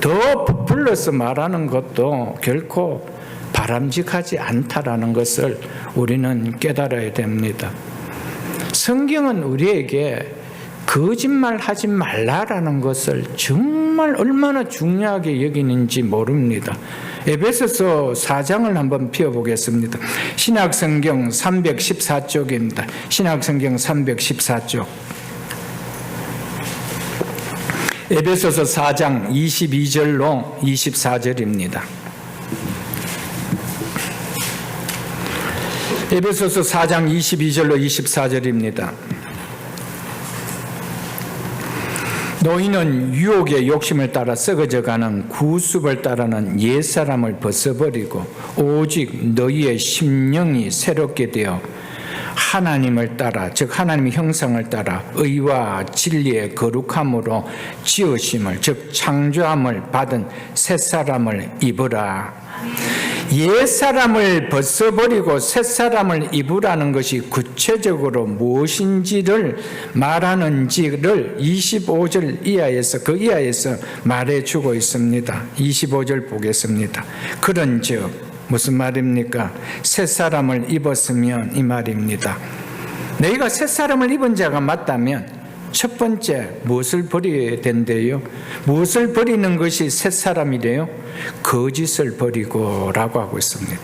더 부풀려서 말하는 것도 결코 바람직하지 않다라는 것을 우리는 깨달아야 됩니다. 성경은 우리에게 거짓말하지 말라라는 것을 정말 얼마나 중요하게 여기는지 모릅니다. 에베소서 4장을 한번 펴보겠습니다. 신약성경 314쪽입니다. 신약성경 314쪽. 에베소서 4장 22절로 24절입니다. 에베소서 4장 22절로 24절입니다. 너희는 유혹의 욕심을 따라 썩어져가는 구습을 따르는 옛사람을 벗어버리고 오직 너희의 심령이 새롭게 되어 하나님을 따라, 즉 하나님의 형상을 따라 의와 진리의 거룩함으로 지으심을, 즉 창조함을 받은 새사람을 입으라. 옛사람을 벗어버리고 새사람을 입으라는 것이 구체적으로 무엇인지를 말하는지를 25절 이하에서, 그 이하에서 말해주고 있습니다. 25절 보겠습니다. 그런즉 무슨 말입니까? 새사람을 입었으면 이 말입니다. 너희가 새사람을 입은 자가 맞다면 첫 번째 무엇을 버려야 된대요? 무엇을 버리는 것이 새사람이래요? 거짓을 버리고 라고 하고 있습니다.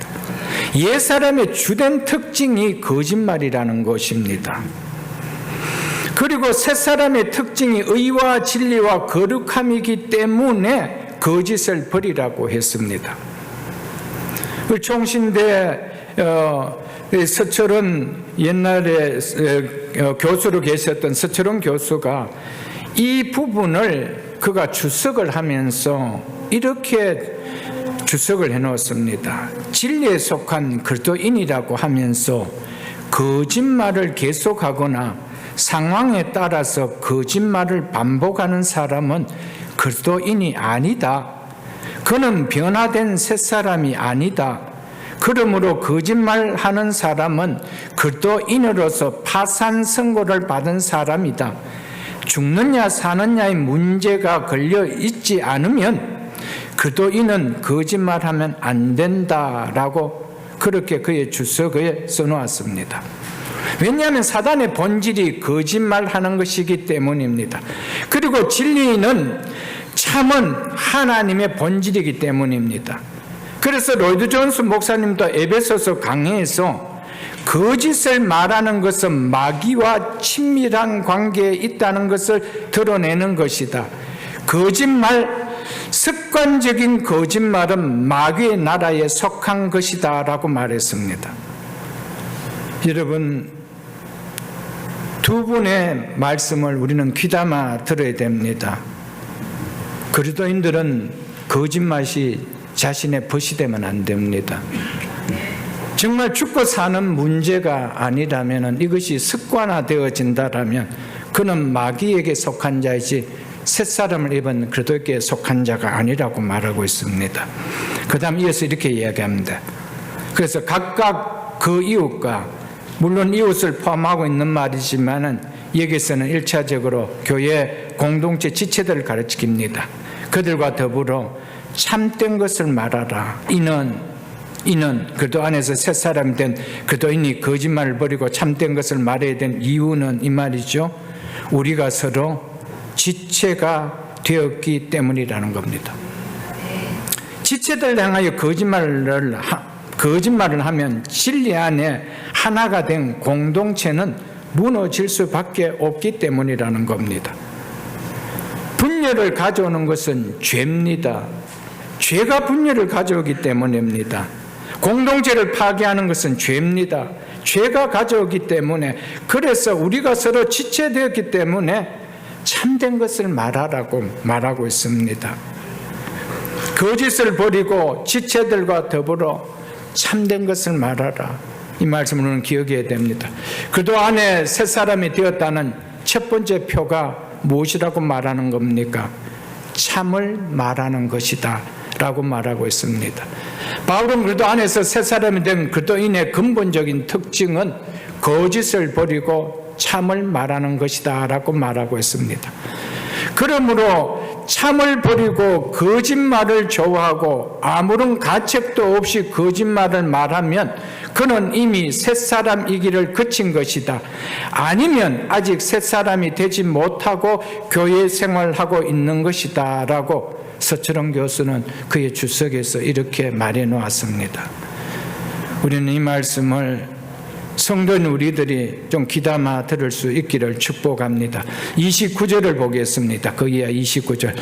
옛사람의 주된 특징이 거짓말이라는 것입니다. 그리고 새사람의 특징이 의와 진리와 거룩함이기 때문에 거짓을 버리라고 했습니다. 총신대 서철원, 옛날에 교수로 계셨던 서철원 교수가 이 부분을 그가 주석을 하면서 이렇게 주석을 해놓았습니다. 진리에 속한 그리스도인이라고 하면서 거짓말을 계속하거나 상황에 따라서 거짓말을 반복하는 사람은 그리스도인이 아니다. 그는 변화된 새 사람이 아니다. 그러므로 거짓말하는 사람은 그리스도인으로서 파산 선고를 받은 사람이다. 죽느냐 사느냐의 문제가 걸려 있지 않으면 그리스도인은 거짓말하면 안 된다라고 그렇게 그의 주석에 써놓았습니다. 왜냐하면 사단의 본질이 거짓말하는 것이기 때문입니다. 그리고 진리는 참은 하나님의 본질이기 때문입니다. 그래서 로이드 존스 목사님도 에베소서 강해에서 거짓을 말하는 것은 마귀와 친밀한 관계에 있다는 것을 드러내는 것이다. 습관적인 거짓말은 마귀의 나라에 속한 것이다 라고 말했습니다. 여러분, 두 분의 말씀을 우리는 귀담아 들어야 됩니다. 그리스도인들은 거짓말이 자신의 벗이 되면 안 됩니다. 정말 죽고 사는 문제가 아니라면, 이것이 습관화되어진다라면 그는 마귀에게 속한 자이지 새사람을 입은 그리스도께 속한 자가 아니라고 말하고 있습니다. 그 다음 이어서 이렇게 이야기합니다. 그래서 각각 그 이웃과, 물론 이웃을 포함하고 있는 말이지만 여기서는 1차적으로 교회 공동체 지체들을 가르칩니다. 그들과 더불어 참된 것을 말하라. 이는 그리스도 안에서 새 사람이 된 그리스도인이 거짓말을 버리고 참된 것을 말해야 된 이유는 이 말이죠. 우리가 서로 지체가 되었기 때문이라는 겁니다. 지체들 향하여 거짓말을 하면 진리 안에 하나가 된 공동체는 무너질 수밖에 없기 때문이라는 겁니다. 분열을 가져오는 것은 죄입니다. 죄가 분열을 가져오기 때문입니다. 공동체를 파괴하는 것은 죄입니다. 죄가 가져오기 때문에, 그래서 우리가 서로 지체되었기 때문에 참된 것을 말하라고 말하고 있습니다. 거짓을 버리고 지체들과 더불어 참된 것을 말하라. 이 말씀을 우리는 기억해야 됩니다. 그도 안에 새 사람이 되었다는 첫 번째 표가 무엇이라고 말하는 겁니까? 참을 말하는 것이다 라고 말하고 있습니다. 바울은 그도 안에서 새 사람이 된 그리스도인의 근본적인 특징은 거짓을 버리고 참을 말하는 것이다 라고 말하고 있습니다. 그러므로 참을 버리고 거짓말을 좋아하고 아무런 가책도 없이 거짓말을 말하면 그는 이미 셋사람이기를 그친 것이다. 아니면 아직 셋사람이 되지 못하고 교회 생활하고 있는 것이다 라고 서철원 교수는 그의 주석에서 이렇게 말해 놓았습니다. 우리는 이 말씀을 성도인 우리들이 좀 귀담아 들을 수 있기를 축복합니다. 29절을 보겠습니다. 거기야 29절.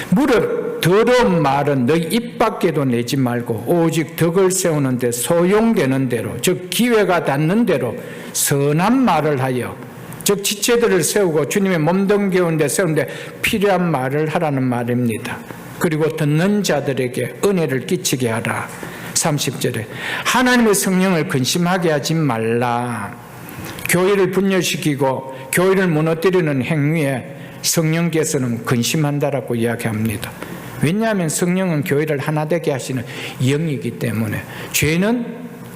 무릇 더러운 말은 너희 입 밖에도 내지 말고 오직 덕을 세우는 데 소용되는 대로, 즉 기회가 닿는 대로 선한 말을 하여, 즉 지체들을 세우고 주님의 몸담기운 데 세우는데 필요한 말을 하라는 말입니다. 그리고 듣는 자들에게 은혜를 끼치게 하라. 30절에 하나님의 성령을 근심하게 하지 말라. 교회를 분열시키고 교회를 무너뜨리는 행위에 성령께서는 근심한다라고 이야기합니다. 왜냐하면 성령은 교회를 하나 되게 하시는 영이기 때문에, 죄는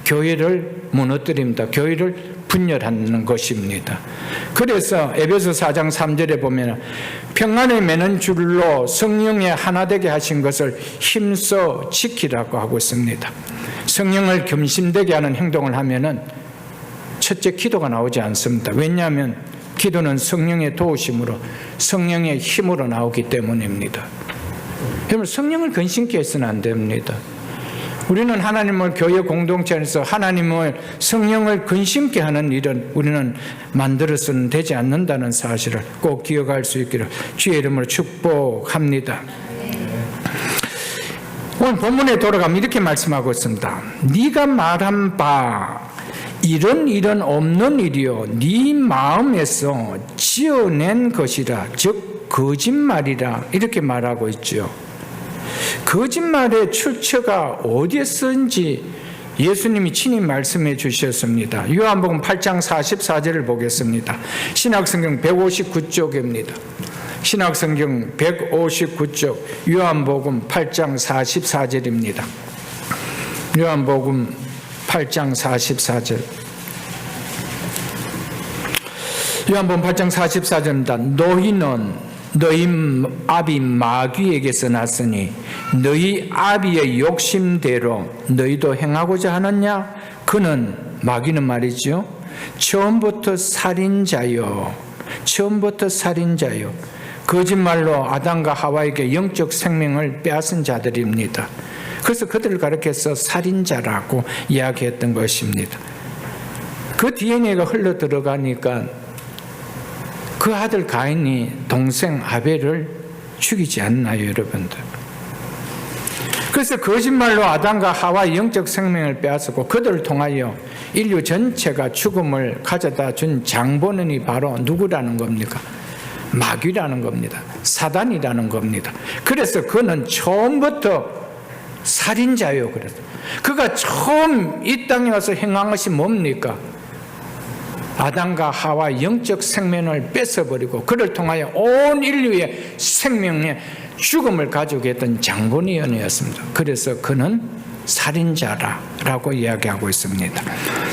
교회를 무너뜨립니다. 교회를 분열하는 것입니다. 그래서 에베소 4장 3절에 보면 평안을 매는 줄로 성령에 하나 되게 하신 것을 힘써 지키라고 하고 있습니다. 성령을 겸심되게 하는 행동을 하면은 첫째 기도가 나오지 않습니다. 왜냐하면 기도는 성령의 도우심으로, 성령의 힘으로 나오기 때문입니다. 여러분, 성령을 근심케 해서는 안 됩니다. 우리는 하나님을 교회 공동체 안에서 하나님을 성령을 근심케 하는 일은 우리는 만들어서는 되지 않는다는 사실을 꼭 기억할 수 있기를 주의 이름으로 축복합니다. 오늘 본문에 돌아가면 이렇게 말씀하고 있습니다. 네가 말한 바 이런 일은 없는 일이요 네 마음에서 지어낸 것이라, 즉 거짓말이라, 이렇게 말하고 있죠. 거짓말의 출처가 어디에 쓰인지 예수님이 친히 말씀해 주셨습니다. 요한복음 8장 44절을 보겠습니다. 신약성경 159쪽입니다. 신약성경 159쪽 요한복음 8장 44절입니다. 요한복음 8장 44절. 요한복음 8장 44절입니다. 너희는 너희 아비 마귀에게서 났으니 너희 아비의 욕심대로 너희도 행하고자 하느냐? 그는, 마귀는 말이죠, 처음부터 살인자요. 처음부터 살인자요. 거짓말로 아담과 하와에게 영적 생명을 빼앗은 자들입니다. 그래서 그들을 가리켜서 살인자라고 이야기했던 것입니다. 그 DNA가 흘러 들어가니까 그 아들 가인이 동생 아벨을 죽이지 않나요, 여러분들? 그래서 거짓말로 아담과 하와의 영적 생명을 빼앗았고 그들을 통하여 인류 전체가 죽음을 가져다 준 장본인이 바로 누구라는 겁니까? 마귀라는 겁니다. 사단이라는 겁니다. 그래서 그는 처음부터 살인자요. 그래서 그가 처음 이 땅에 와서 행한 것이 뭡니까? 아담과 하와 영적 생명을 뺏어버리고 그를 통하여 온 인류의 생명의 죽음을 가지고 했던 장본인이었습니다. 그래서 그는 살인자라고 이야기하고 있습니다.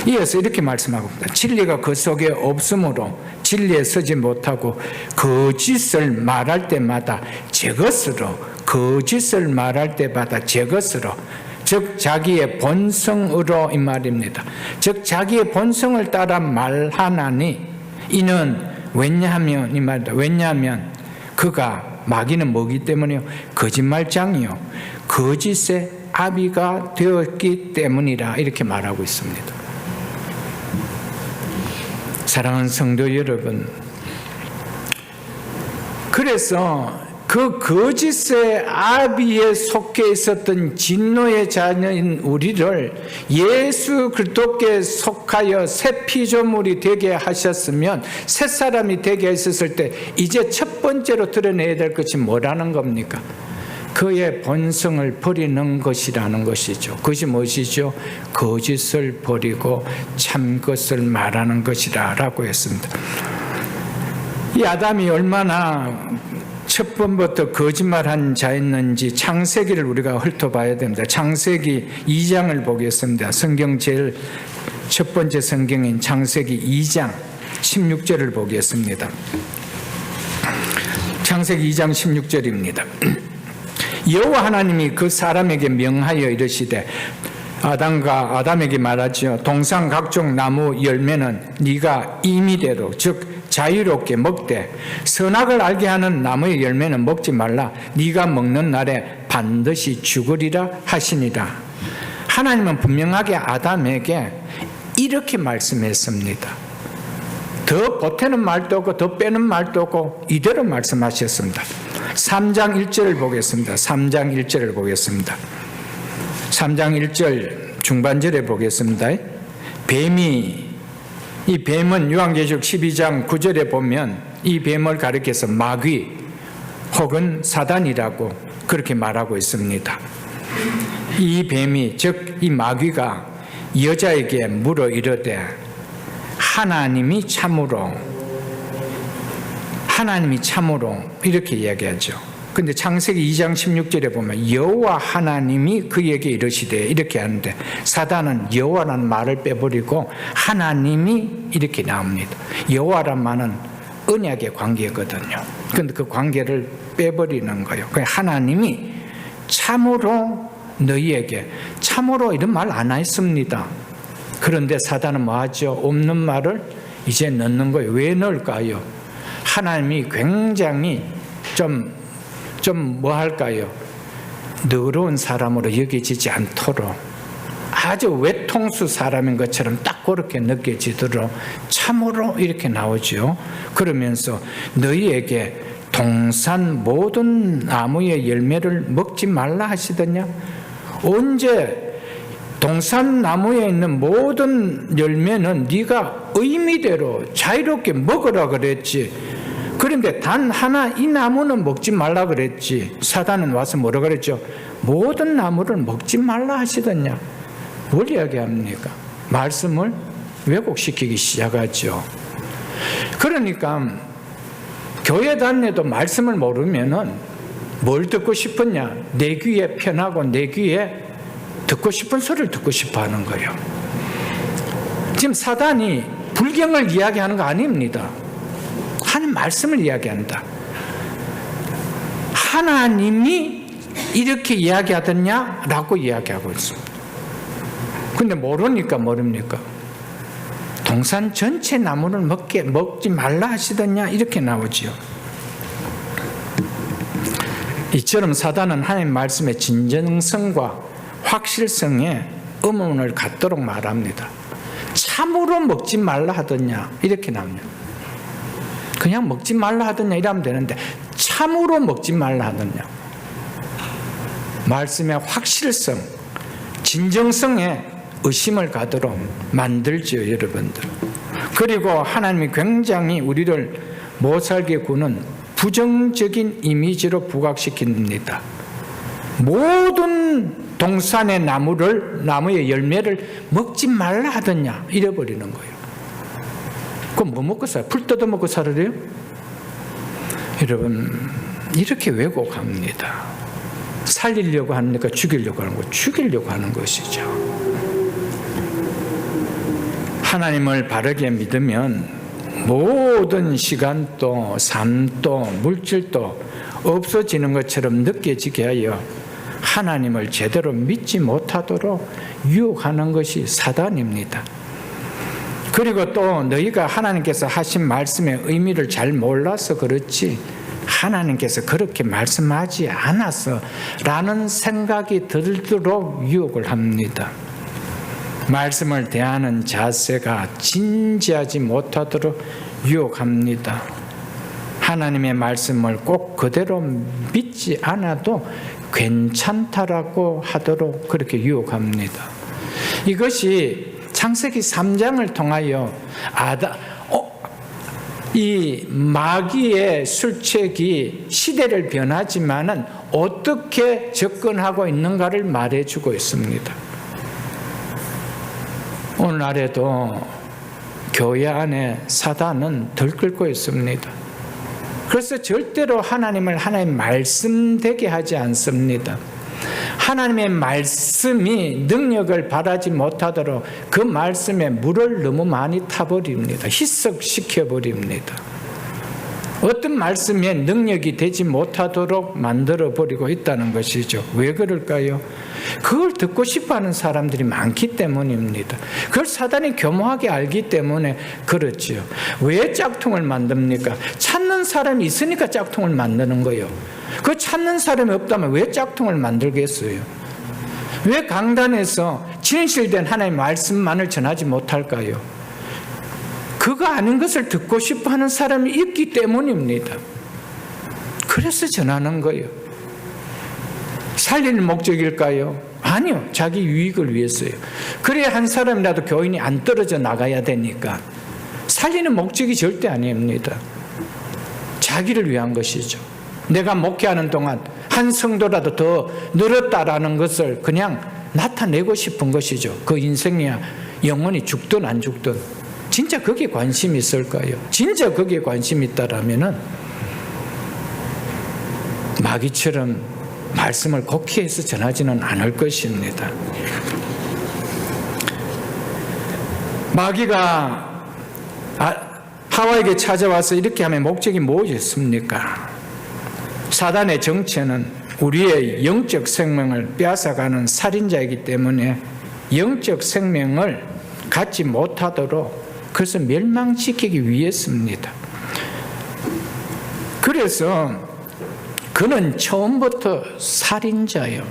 이어서 이렇게 말씀하고 있습니다. 진리가 그 속에 없으므로 진리에 서지 못하고 거짓을 말할 때마다 제 것으로, 거짓을 말할 때마다 제 것으로, 즉 자기의 본성으로, 이 말입니다. 즉 자기의 본성을 따라 말하나니 이는 왜냐하면, 이 말입니다. 왜냐하면 그가, 마귀는 뭐기 때문이요? 거짓말장이요, 거짓의 아비가 되었기 때문이라, 이렇게 말하고 있습니다. 사랑하는 성도 여러분, 그래서 그 거짓의 아비에 속해 있었던 진노의 자녀인 우리를 예수 그리스도께 속하여 새 피조물이 되게 하셨으면, 새 사람이 되게 했었을 때 이제 첫 번째로 드러내야 될 것이 뭐라는 겁니까? 그의 본성을 버리는 것이라는 것이죠. 그것이 무엇이죠? 거짓을 버리고 참 것을 말하는 것이라고 했습니다. 이 아담이 얼마나 첫 번부터 거짓말한 자였는지 창세기를 우리가 훑어봐야 됩니다. 창세기 2장을 보겠습니다. 성경 제일 첫 번째 성경인 창세기 2장 16절을 보겠습니다. 창세기 2장 16절입니다. 여호와 하나님이 그 사람에게 명하여 이르시되, 아담에게 말하지요. 동산 각종 나무 열매는 네가 임의대로, 즉 자유롭게 먹되 선악을 알게 하는 나무의 열매는 먹지 말라. 네가 먹는 날에 반드시 죽으리라 하시니라. 하나님은 분명하게 아담에게 이렇게 말씀했습니다. 더 보태는 말도 없고 더 빼는 말도 없고 이대로 말씀하셨습니다. 3장 1절을 보겠습니다. 3장 1절을 보겠습니다. 3장 1절 중반절에 보겠습니다. 이 뱀은 요한계시록 12장 9절에 보면 이 뱀을 가리켜서 마귀 혹은 사단이라고 그렇게 말하고 있습니다. 이 뱀이, 즉 이 마귀가 여자에게 물어 이르되 하나님이 참으로 이렇게 이야기하죠. 근데 창세기 2장 16절에 보면 여호와 하나님이 그에게 이르시되 이렇게 하는데, 사단은 여호와라는 말을 빼버리고 하나님이 이렇게 나옵니다. 여호와란 말은 언약의 관계거든요. 그런데 그 관계를 빼버리는 거예요. 하나님이 참으로 너희에게, 참으로 이런 말 안 했습니다. 그런데 사단은 뭐 하죠? 없는 말을 이제 넣는 거예요. 왜 넣을까요? 하나님이 굉장히 좀 뭐 할까요? 너그러운 사람으로 여겨지지 않도록 아주 외통수 사람인 것처럼 딱 그렇게 느껴지도록 참으로 이렇게 나오죠. 그러면서 너희에게 동산 모든 나무의 열매를 먹지 말라 하시더냐? 언제 동산 나무에 있는 모든 열매는 네가 의미대로 자유롭게 먹으라 그랬지. 그런데 단 하나 이 나무는 먹지 말라 그랬지. 사단은 와서 뭐라 그랬죠? 모든 나무를 먹지 말라 하시더냐. 뭘 이야기합니까? 말씀을 왜곡시키기 시작하죠. 그러니까 교회 다녀도 말씀을 모르면은 뭘 듣고 싶었냐? 내 귀에 편하고 내 귀에 듣고 싶은 소리를 듣고 싶어 하는 거예요. 지금 사단이 불경을 이야기하는 거 아닙니다. 하나님 말씀을 이야기한다. 하나님이 이렇게 이야기하더냐? 라고 이야기하고 있습니다. 근데 모르니까 모릅니까? 동산 전체 나무를 먹지 말라 하시더냐? 이렇게 나오지요. 이처럼 사단은 하나님 말씀의 진정성과 확실성에 의문을 갖도록 말합니다. 참으로 먹지 말라 하더냐? 이렇게 나옵니다. 그냥 먹지 말라 하더냐 이러면 되는데 참으로 먹지 말라 하더냐. 말씀의 확실성, 진정성에 의심을 가도록 만들지요, 여러분들. 그리고 하나님이 굉장히 우리를 못 살게 구는 부정적인 이미지로 부각시킵니다. 모든 동산의 나무의 열매를 먹지 말라 하더냐 이래버리는 거예요. 그럼 뭐 먹고 살아요? 풀 뜯어 먹고 살아요? 여러분, 이렇게 왜곡합니다. 살리려고 하니까 죽이려고 하는 거, 죽이려고 하는 것이죠. 하나님을 바르게 믿으면 모든 시간도 삶도 물질도 없어지는 것처럼 느껴지게 하여 하나님을 제대로 믿지 못하도록 유혹하는 것이 사단입니다. 그리고 또 너희가 하나님께서 하신 말씀의 의미를 잘 몰라서 그렇지 하나님께서 그렇게 말씀하지 않아서 라는 생각이 들도록 유혹을 합니다. 말씀을 대하는 자세가 진지하지 못하도록 유혹합니다. 하나님의 말씀을 꼭 그대로 믿지 않아도 괜찮다라고 하도록 그렇게 유혹합니다. 이것이 창세기 3장을 통하여 이 마귀의 술책이 시대를 변하지만은 어떻게 접근하고 있는가를 말해주고 있습니다. 오늘날에도 교회 안에 사단은 들끓고 있습니다. 그래서 절대로 하나님을 하나님 말씀되게 하지 않습니다. 하나님의 말씀이 능력을 발하지 못하도록 그 말씀에 물을 너무 많이 타버립니다. 희석시켜버립니다. 어떤 말씀에 능력이 되지 못하도록 만들어버리고 있다는 것이죠. 왜 그럴까요? 그걸 듣고 싶어하는 사람들이 많기 때문입니다. 그걸 사단이 교묘하게 알기 때문에 그렇지요. 왜 짝퉁을 만듭니까? 찾는 사람이 있으니까 짝퉁을 만드는 거예요. 그 찾는 사람이 없다면 왜 짝퉁을 만들겠어요? 왜 강단에서 진실된 하나님의 말씀만을 전하지 못할까요? 그거 아닌 것을 듣고 싶어하는 사람이 있기 때문입니다. 그래서 전하는 거예요. 살리는 목적일까요? 아니요. 자기 유익을 위해서요. 그래야 한 사람이라도 교인이 안 떨어져 나가야 되니까. 살리는 목적이 절대 아닙니다. 자기를 위한 것이죠. 내가 목회하는 동안 한 성도라도 더 늘었다라는 것을 그냥 나타내고 싶은 것이죠. 그 인생이야 영원히 죽든 안 죽든 진짜 거기에 관심이 있을까요? 진짜 거기에 관심이 있다라면은 마귀처럼 말씀을 곡해해서 전하지는 않을 것입니다. 마귀가 하와에게 찾아와서 이렇게 하면 목적이 무엇이었습니까? 사단의 정체는 우리의 영적 생명을 빼앗아가는 살인자이기 때문에 영적 생명을 갖지 못하도록 그래서 멸망시키기 위해서입니다. 그래서 그는 처음부터 살인자예요.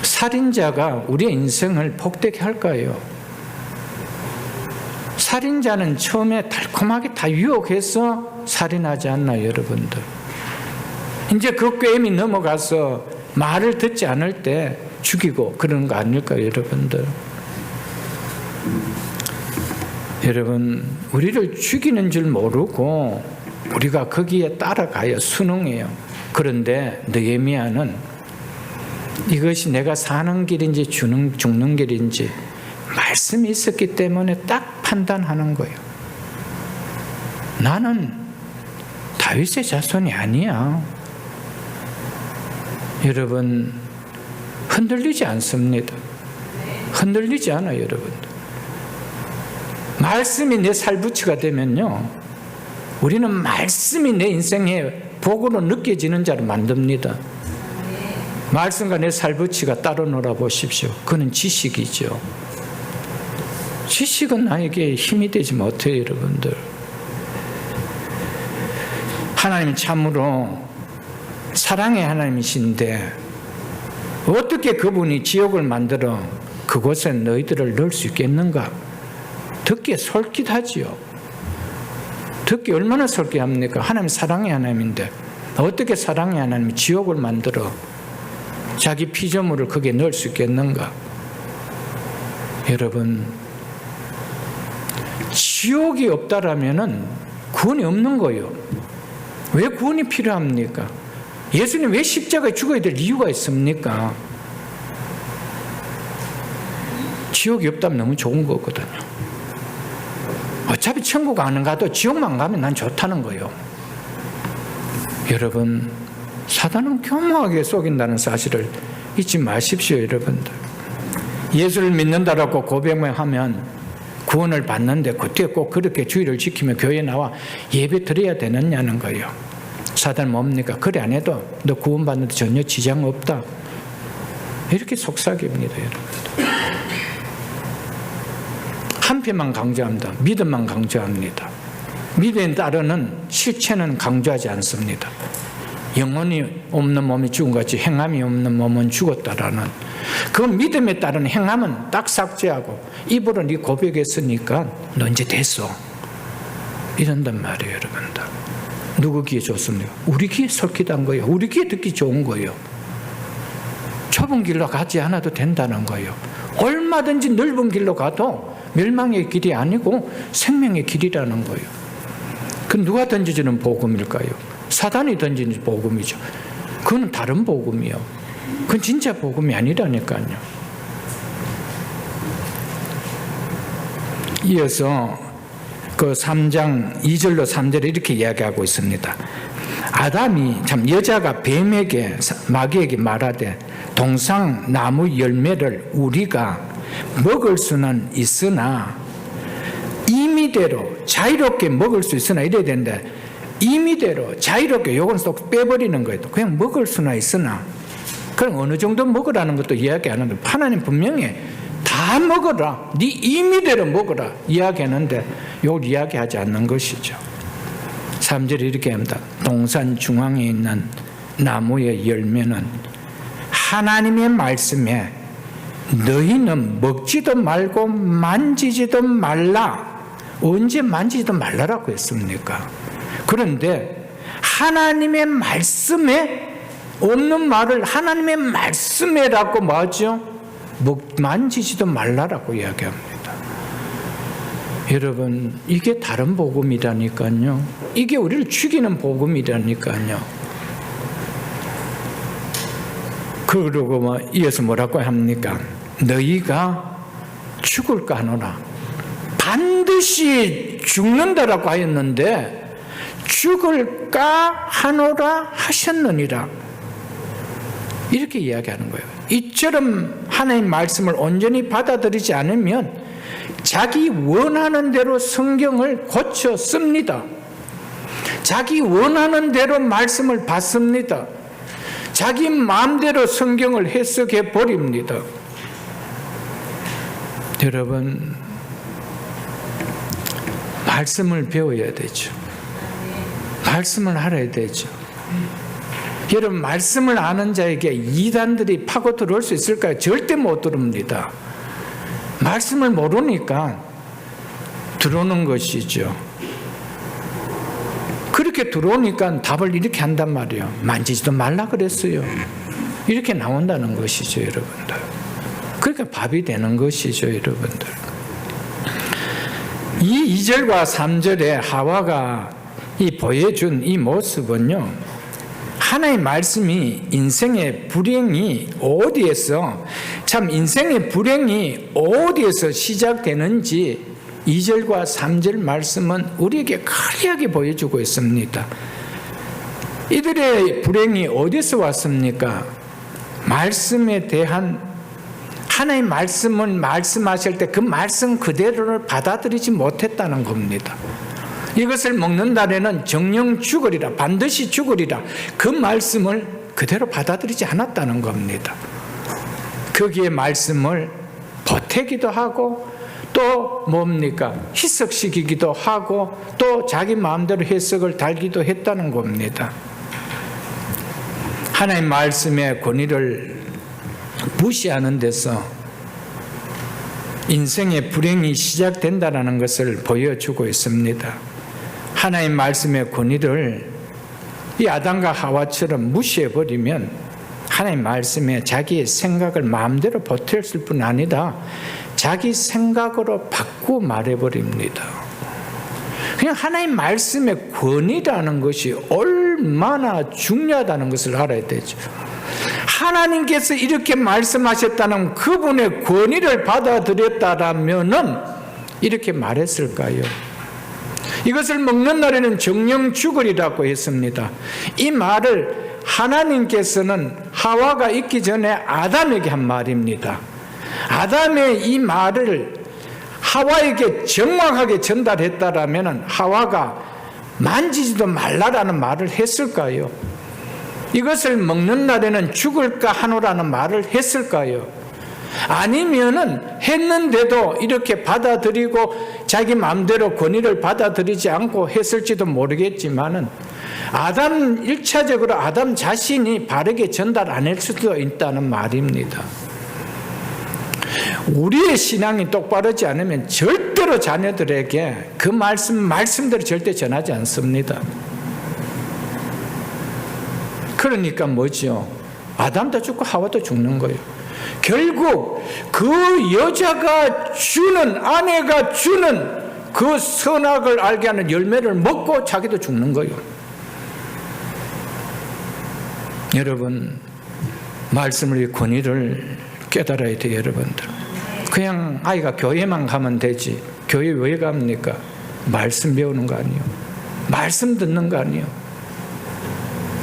살인자가 우리의 인생을 복되게 할까요? 살인자는 처음에 달콤하게 다 유혹해서 살인하지 않나요, 여러분들? 이제 그 꾀임이 넘어가서 말을 듣지 않을 때 죽이고 그러는 거 아닐까요, 여러분들? 여러분, 우리를 죽이는 줄 모르고 우리가 거기에 따라가야 순응해요. 그런데 느헤미야는 이것이 내가 사는 길인지 죽는 길인지 말씀이 있었기 때문에 딱 판단하는 거예요. 나는 다윗의 자손이 아니야. 여러분, 흔들리지 않습니다. 흔들리지 않아요, 여러분. 말씀이 내 살부치가 되면요, 우리는 말씀이 내 인생의 복으로 느껴지는 자를 만듭니다. 말씀과 내 살부치가 따로 놀아보십시오. 그는 지식이죠. 지식은 나에게 힘이 되지 못해요, 여러분들. 하나님 참으로 사랑의 하나님이신데 어떻게 그분이 지옥을 만들어 그곳에 너희들을 넣을 수 있겠는가? 듣기에 솔깃하지요. 듣기 얼마나 솔깃합니까? 하나님 사랑의 하나님인데 어떻게 사랑의 하나님이 지옥을 만들어 자기 피조물을 거기에 넣을 수 있겠는가? 여러분, 지옥이 없다라면은 구원이 없는 거예요. 왜 구원이 필요합니까? 예수님 왜 십자가에 죽어야 될 이유가 있습니까? 지옥이 없다면 너무 좋은 거거든요. 어차피 천국 안 가도 지옥만 가면 난 좋다는 거예요. 여러분, 사단은 교묘하게 속인다는 사실을 잊지 마십시오, 여러분들. 예수를 믿는다라고 고백만 하면 구원을 받는데 그때 꼭 그렇게 주의를 지키며 교회에 나와 예배 드려야 되느냐는 거예요. 사단은 뭡니까? 그래 안 해도 너 구원받는데 전혀 지장 없다. 이렇게 속삭입니다, 여러분들. 한편만 강조합니다. 믿음만 강조합니다. 믿음에 따르는 실체는 강조하지 않습니다. 영혼이 없는 몸이 죽은 것 같이 행함이 없는 몸은 죽었다라는 그 믿음에 따른 행함은 딱 삭제하고 입으로 네 고백했으니까 너 이제 됐어 이런단 말이에요, 여러분들. 누구 귀에 좋습니까? 우리 귀에 솔깃한 거예요. 우리 귀에 듣기 좋은 거예요. 좁은 길로 가지 않아도 된다는 거예요. 얼마든지 넓은 길로 가도 멸망의 길이 아니고 생명의 길이라는 거예요. 그 누가 던져주는 복음일까요? 사단이 던지는 복음이죠. 그건 다른 복음이요. 그건 진짜 복음이 아니라니까요. 이어서 그 3장 2절로 3절에 이렇게 이야기하고 있습니다. 아담이 참 여자가 뱀에게 마귀에게 말하되 동상 나무 열매를 우리가 먹을 수는 있으나 임의대로 자유롭게 먹을 수 있으나 이래야 되는데 임의대로 자유롭게 요건 쏙 빼버리는 거예요. 그냥 먹을 수나 있으나 그럼 어느 정도 먹으라는 것도 이야기하는데 하나님 분명히 다 먹어라. 네 임의대로 먹어라 이야기하는데 이걸 이야기하지 않는 것이죠. 3절에 이렇게 합니다. 동산 중앙에 있는 나무의 열매는 하나님의 말씀에 너희는 먹지도 말고 만지지도 말라. 언제 만지지도 말라라고 했습니까? 그런데 하나님의 말씀에 없는 말을 하나님의 말씀에라고 뭐죠? 만지지도 말라라고 이야기합니다. 여러분, 이게 다른 복음이라니까요. 이게 우리를 죽이는 복음이라니까요. 그러고 이어서 뭐라고 합니까? 너희가 죽을까 하노라. 반드시 죽는다라고 하였는데 죽을까 하노라 하셨느니라. 이렇게 이야기하는 거예요. 이처럼 하나님의 말씀을 온전히 받아들이지 않으면 자기 원하는 대로 성경을 고쳐 씁니다. 자기 원하는 대로 말씀을 받습니다. 자기 마음대로 성경을 해석해 버립니다. 여러분, 말씀을 배워야 되죠. 말씀을 알아야 되죠. 여러분, 말씀을 아는 자에게 이단들이 파고 들어올 수 있을까요? 절대 못 들어옵니다. 말씀을 모르니까 들어오는 것이죠. 그렇게 들어오니까 답을 이렇게 한단 말이에요. 만지지도 말라 그랬어요. 이렇게 나온다는 것이죠, 여러분들. 그러니까 밥이 되는 것이죠, 여러분들. 이 2절과 3절에 하와가 이 보여준 이 모습은요, 하나의 말씀이 인생의 불행이 어디에서, 참 인생의 불행이 어디에서 시작되는지 2절과 3절 말씀은 우리에게 클리어하게 보여주고 있습니다. 이들의 불행이 어디서 왔습니까? 말씀에 대한, 하나의 말씀을 말씀하실 때 그 말씀 그대로를 받아들이지 못했다는 겁니다. 이것을 먹는 날에는 정령 죽으리라, 반드시 죽으리라, 그 말씀을 그대로 받아들이지 않았다는 겁니다. 거기에 말씀을 보태기도 하고 또 뭡니까? 희석시키기도 하고 또 자기 마음대로 해석을 달기도 했다는 겁니다. 하나님 말씀의 권위를 무시하는 데서 인생의 불행이 시작된다는 것을 보여주고 있습니다. 하나님 말씀의 권위를 이 아담과 하와처럼 무시해버리면 하나님 말씀에 자기의 생각을 마음대로 보탰을 뿐 아니라 자기 생각으로 바꾸어 말해버립니다. 그냥 하나님 말씀의 권위라는 것이 얼마나 중요하다는 것을 알아야 되죠. 하나님께서 이렇게 말씀하셨다는 그분의 권위를 받아들였다라면은 이렇게 말했을까요? 이것을 먹는 날에는 정령 죽으리라고 했습니다. 이 말을 하나님께서는 하와가 있기 전에 아담에게 한 말입니다. 아담의 이 말을 하와에게 정확하게 전달했다라면 하와가 만지지도 말라라는 말을 했을까요? 이것을 먹는 날에는 죽을까 하노라는 말을 했을까요? 아니면은 했는데도 이렇게 받아들이고 자기 마음대로 권위를 받아들이지 않고 했을지도 모르겠지만은 아담 1차적으로 아담 자신이 바르게 전달 안 할 수도 있다는 말입니다. 우리의 신앙이 똑바르지 않으면 절대로 자녀들에게 그 말씀대로 절대 전하지 않습니다. 그러니까 뭐죠? 아담도 죽고 하와도 죽는 거예요. 결국 그 여자가 주는, 아내가 주는 그 선악을 알게 하는 열매를 먹고 자기도 죽는 거예요. 여러분, 말씀의 권위를 깨달아야 돼요, 여러분들. 그냥 아이가 교회만 가면 되지. 교회 왜 갑니까? 말씀 배우는 거 아니에요. 말씀 듣는 거 아니에요.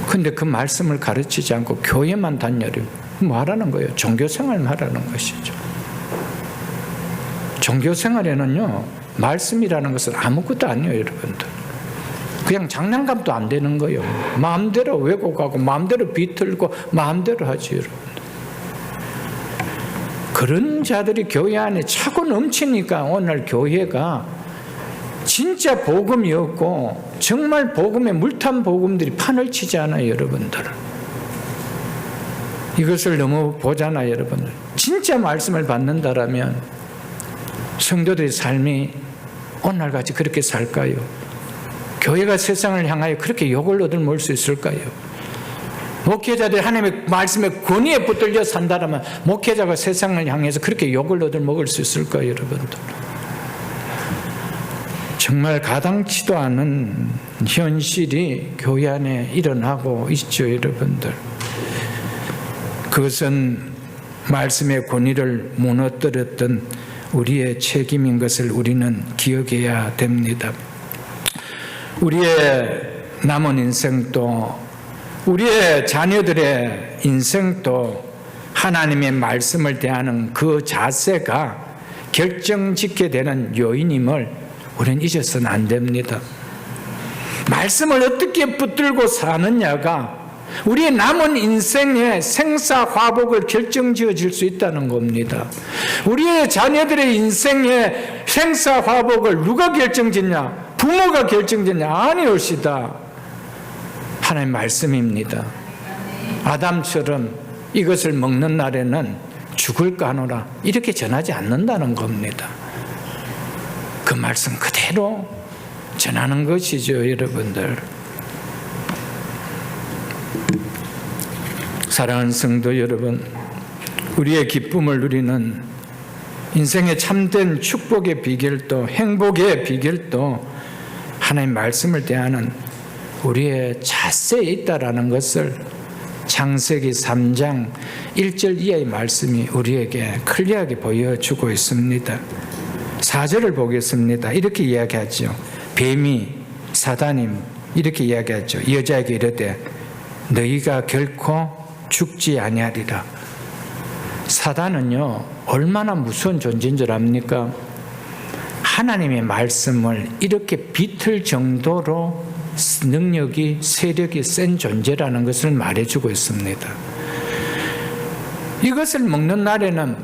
근데 그 말씀을 가르치지 않고 교회만 다녀요. 뭐 하라는 거예요? 종교생활만 하라는 것이죠. 종교생활에는요, 말씀이라는 것은 아무것도 아니에요, 여러분들. 그냥 장난감도 안 되는 거예요. 마음대로 왜곡하고 마음대로 비틀고 마음대로 하지, 여러분. 그런 자들이 교회 안에 차고 넘치니까 오늘 교회가 진짜 복음이 없고 정말 복음의 물탄 복음들이 판을 치지 않아요, 여러분들. 이것을 너무 보잖아요, 여러분들. 진짜 말씀을 받는다라면 성도들의 삶이 오늘같이 그렇게 살까요? 교회가 세상을 향하여 그렇게 욕을 얻을 수 있을까요? 목회자들이 하나님의 말씀의 권위에 붙들려 산다면 목회자가 세상을 향해서 그렇게 욕을 얻을 먹을 수 있을까요, 여러분들? 정말 가당치도 않은 현실이 교회 안에 일어나고 있죠, 여러분들. 그것은 말씀의 권위를 무너뜨렸던 우리의 책임인 것을 우리는 기억해야 됩니다. 우리의 남은 인생도, 우리의 자녀들의 인생도 하나님의 말씀을 대하는 그 자세가 결정짓게 되는 요인임을 우리는 잊어서는 안 됩니다. 말씀을 어떻게 붙들고 사느냐가 우리의 남은 인생의 생사화복을 결정지어질 수 있다는 겁니다. 우리의 자녀들의 인생의 생사화복을 누가 결정짓냐? 부모가 결정짓냐? 아니올시다. 하나님의 말씀입니다. 아담처럼 이것을 먹는 날에는 죽을까 하노라 이렇게 전하지 않는다는 겁니다. 그 말씀 그대로 전하는 것이죠, 여러분들. 사랑하는 성도 여러분, 우리의 기쁨을 누리는 인생의 참된 축복의 비결도 행복의 비결도 하나님 말씀을 대하는 우리의 자세에 있다라는 것을 창세기 3장 1절 이하의 말씀이 우리에게 클리어하게 보여주고 있습니다. 4절을 보겠습니다. 이렇게 이야기하죠. 뱀이 사단이 이렇게 이야기하죠. 여자에게 이르되 너희가 결코 죽지 아니하리라. 사단은요 얼마나 무서운 존재인 줄 압니까? 하나님의 말씀을 이렇게 비틀 정도로 능력이 세력이 센 존재라는 것을 말해주고 있습니다. 이것을 먹는 날에는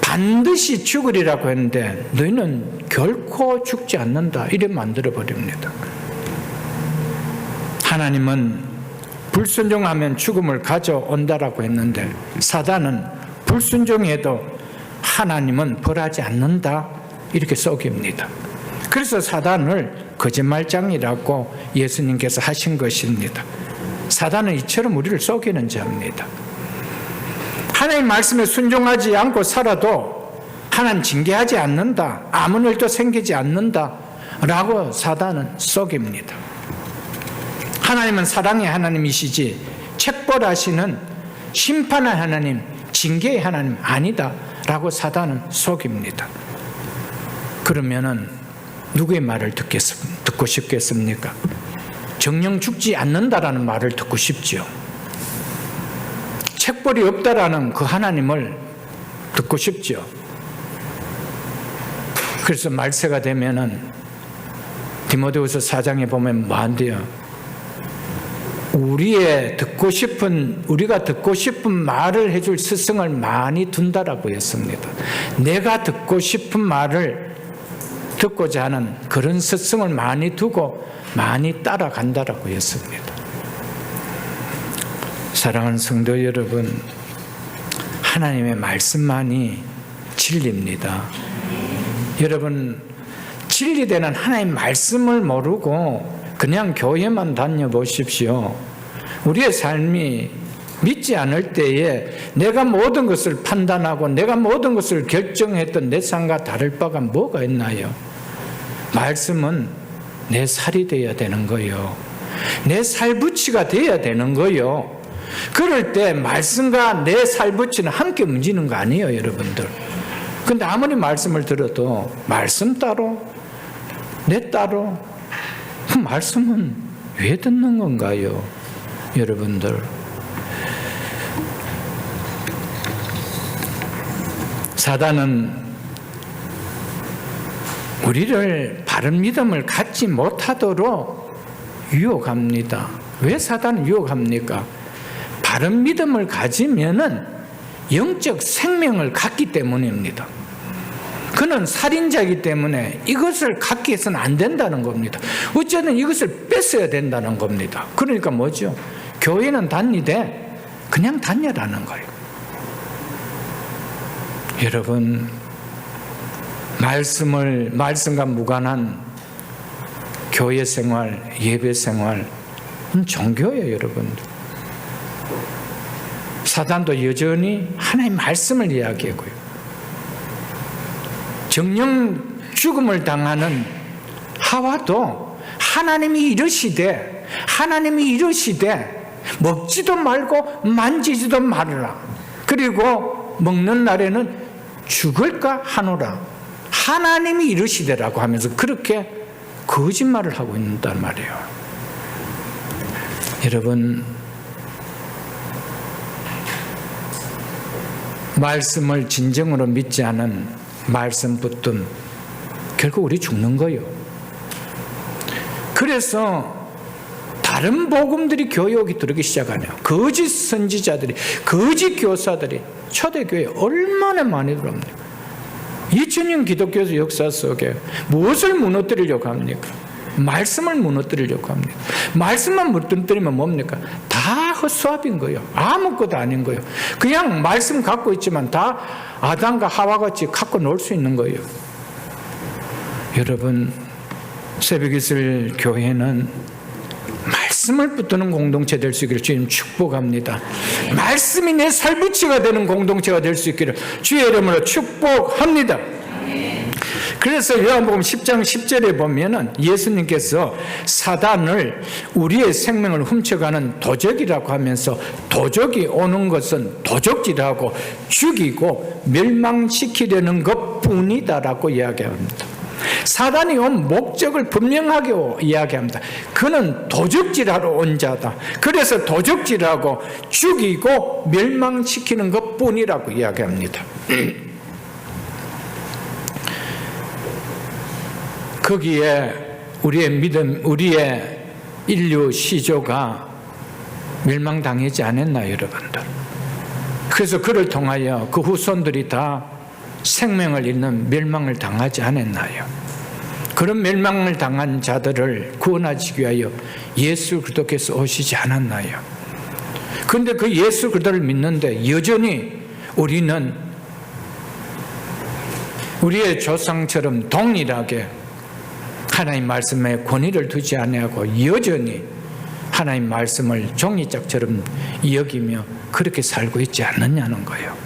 반드시 죽으리라고 했는데 너희는 결코 죽지 않는다 이래 만들어버립니다. 하나님은 불순종하면 죽음을 가져온다라고 했는데 사단은 불순종해도 하나님은 벌하지 않는다 이렇게 속입니다. 그래서 사단을 거짓말장이라고 예수님께서 하신 것입니다. 사단은 이처럼 우리를 속이는 자입니다. 하나님 말씀에 순종하지 않고 살아도 하나님 징계하지 않는다, 아무 일도 생기지 않는다 라고 사단은 속입니다. 하나님은 사랑의 하나님이시지 책벌하시는 심판의 하나님, 징계의 하나님 아니다 라고 사단은 속입니다. 그러면은 누구의 말을 듣고 싶겠습니까? 정령 죽지 않는다라는 말을 듣고 싶죠. 책벌이 없다라는 그 하나님을 듣고 싶죠. 그래서 말세가 되면은 디모데후서 4장에 보면 뭐 한대요? 우리가 듣고 싶은 말을 해줄 스승을 많이 둔다라고 했습니다. 내가 듣고 싶은 말을 듣고자 하는 그런 스승을 많이 두고 많이 따라간다라고 했습니다. 사랑하는 성도 여러분, 하나님의 말씀만이 진리입니다. 여러분, 진리되는 하나님의 말씀을 모르고 그냥 교회만 다녀보십시오. 우리의 삶이 믿지 않을 때에 내가 모든 것을 판단하고 내가 모든 것을 결정했던 내 삶과 다를 바가 뭐가 있나요? 말씀은 내 살이 되어야 되는 거요. 내 살붙이가 되어야 되는 거요. 그럴 때 말씀과 내 살붙이는 함께 움직이는 거 아니에요, 여러분들. 근데 아무리 말씀을 들어도 말씀 따로 내 따로 그 말씀은 왜 듣는 건가요, 여러분들? 사단은 우리를 바른 믿음을 갖지 못하도록 유혹합니다. 왜 사단은 유혹합니까? 바른 믿음을 가지면은 영적 생명을 갖기 때문입니다. 그는 살인자이기 때문에 이것을 갖기 해서는 안 된다는 겁니다. 어쨌든 이것을 뺏어야 된다는 겁니다. 그러니까 뭐죠? 교회는 다니되 그냥 다녀라는 거예요. 여러분, 말씀과 무관한 교회 생활, 예배 생활은 종교예요, 여러분. 사단도 여전히 하나님의 말씀을 이야기하고요. 정령 죽음을 당하는 하와도 하나님이 이르시되 먹지도 말고 만지지도 말으라. 그리고 먹는 날에는 죽을까 하노라. 하나님이 이르시되라고 하면서 그렇게 거짓말을 하고 있단 말이에요. 여러분, 말씀을 진정으로 믿지 않은 말씀 붙든 결국 우리 죽는 거예요. 그래서 다른 복음들이 교회 오기 들어오기 시작하네요. 거짓 선지자들이, 거짓 교사들이 초대교회에 얼마나 많이 들어옵니까? 2000년 기독교 역사 속에 무엇을 무너뜨리려고 합니까? 말씀을 무너뜨리려고 합니다. 말씀만 무너뜨리면 뭡니까? 다 헛수합인 거예요. 아무것도 아닌 거예요. 그냥 말씀 갖고 있지만 다 아담과 하와같이 갖고 놀 수 있는 거예요. 여러분, 새벽이슬 교회는 말씀을 붙드는 공동체 될 수 있기를 주님 축복합니다. 말씀이 내 살붙이가 되는 공동체가 될 수 있기를 주의 이름으로 축복합니다. 그래서 요한복음 10장 10절에 보면은 예수님께서 사단을 우리의 생명을 훔쳐가는 도적이라고 하면서 도적이 오는 것은 도적질하고 죽이고 멸망시키려는 것뿐이다라고 이야기합니다. 사단이 온 목적을 분명하게 이야기합니다. 그는 도적질하러 온 자다. 그래서 도적질하고 죽이고 멸망시키는 것뿐이라고 이야기합니다. 거기에 우리의 믿음, 우리의 인류 시조가 멸망당하지 않았나요, 여러분들? 그래서 그를 통하여 그 후손들이 다 생명을 잃는 멸망을 당하지 않았나요? 그런 멸망을 당한 자들을 구원하시기 위하여 예수 그리스도께서 오시지 않았나요? 그런데 그 예수 그리스도를 믿는데 여전히 우리는 우리의 조상처럼 동일하게 하나님 말씀에 권위를 두지 아니하고 여전히 하나님 말씀을 종이짝처럼 여기며 그렇게 살고 있지 않느냐는 거예요.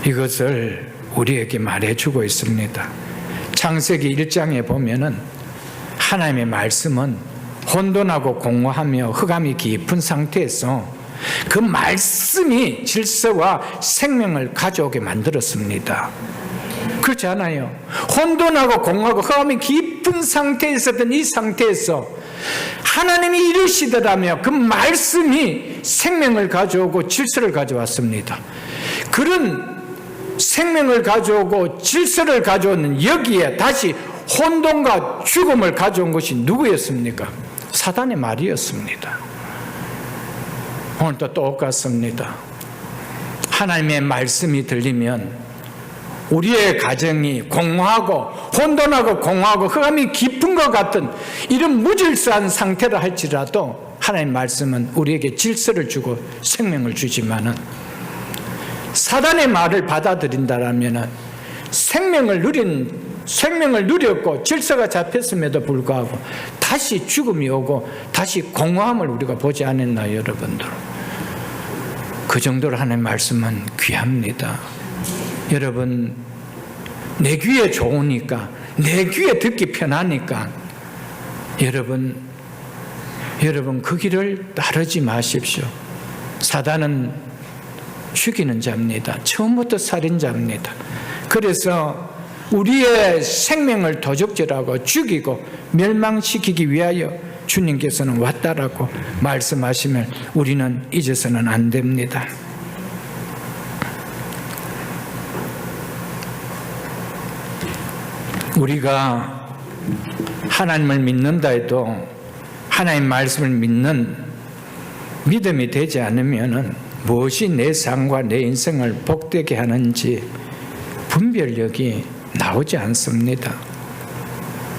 이것을 우리에게 말해주고 있습니다. 창세기 1장에 보면은 하나님의 말씀은 혼돈하고 공허하며 흑암이 깊은 상태에서 그 말씀이 질서와 생명을 가져오게 만들었습니다. 그렇지 않아요? 혼돈하고 공허하고 흑암이 깊은 상태에 있었던 이 상태에서 하나님이 이르시더라며 그 말씀이 생명을 가져오고 질서를 가져왔습니다. 그런 생명을 가져오고 질서를 가져오는 여기에 다시 혼돈과 죽음을 가져온 것이 누구였습니까? 사단의 말이었습니다. 오늘도 똑같습니다. 하나님의 말씀이 들리면 우리의 가정이 공허하고 혼돈하고 공허하고 흑암이 깊은 것 같은 이런 무질서한 상태라 할지라도 하나님의 말씀은 우리에게 질서를 주고 생명을 주지만은 사단의 말을 받아들인다라면 생명을 누렸고 질서가 잡혔음에도 불구하고 다시 죽음이 오고 다시 공허함을 우리가 보지 않았나요, 여러분들? 그 정도로 하나님의 말씀은 귀합니다. 여러분, 내 귀에 좋으니까, 내 귀에 듣기 편하니까 여러분 그 길을 따르지 마십시오. 사단은 죽이는 자입니다. 처음부터 살인자입니다. 그래서 우리의 생명을 도적질하고 죽이고 멸망시키기 위하여 주님께서는 왔다라고 말씀하시면 우리는 잊어서는 안 됩니다. 우리가 하나님을 믿는다 해도 하나님 말씀을 믿는 믿음이 되지 않으면 무엇이 내 삶과 내 인생을 복되게 하는지 분별력이 나오지 않습니다.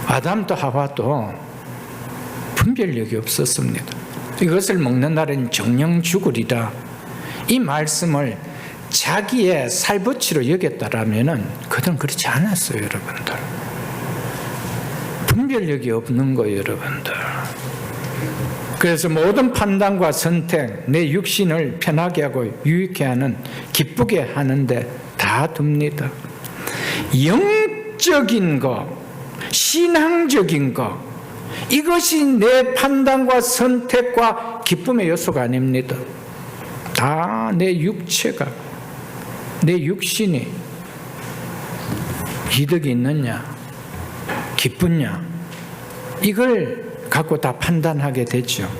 아담도 하와도 분별력이 없었습니다. 이것을 먹는 날은 정령 죽으리라. 이 말씀을 자기의 살붙이로 여겼다라면 그들은 그렇지 않았어요, 여러분들. 분별력이 없는 거예요, 여러분들. 그래서 모든 판단과 선택, 내 육신을 편하게 하고 유익해 하는, 기쁘게 하는데 다 둡니다. 영적인 것, 신앙적인 것, 이것이 내 판단과 선택과 기쁨의 요소가 아닙니다. 다 내 육체가, 내 육신이 이득이 있느냐, 기쁘냐, 이걸 갖고 다 판단하게 되죠.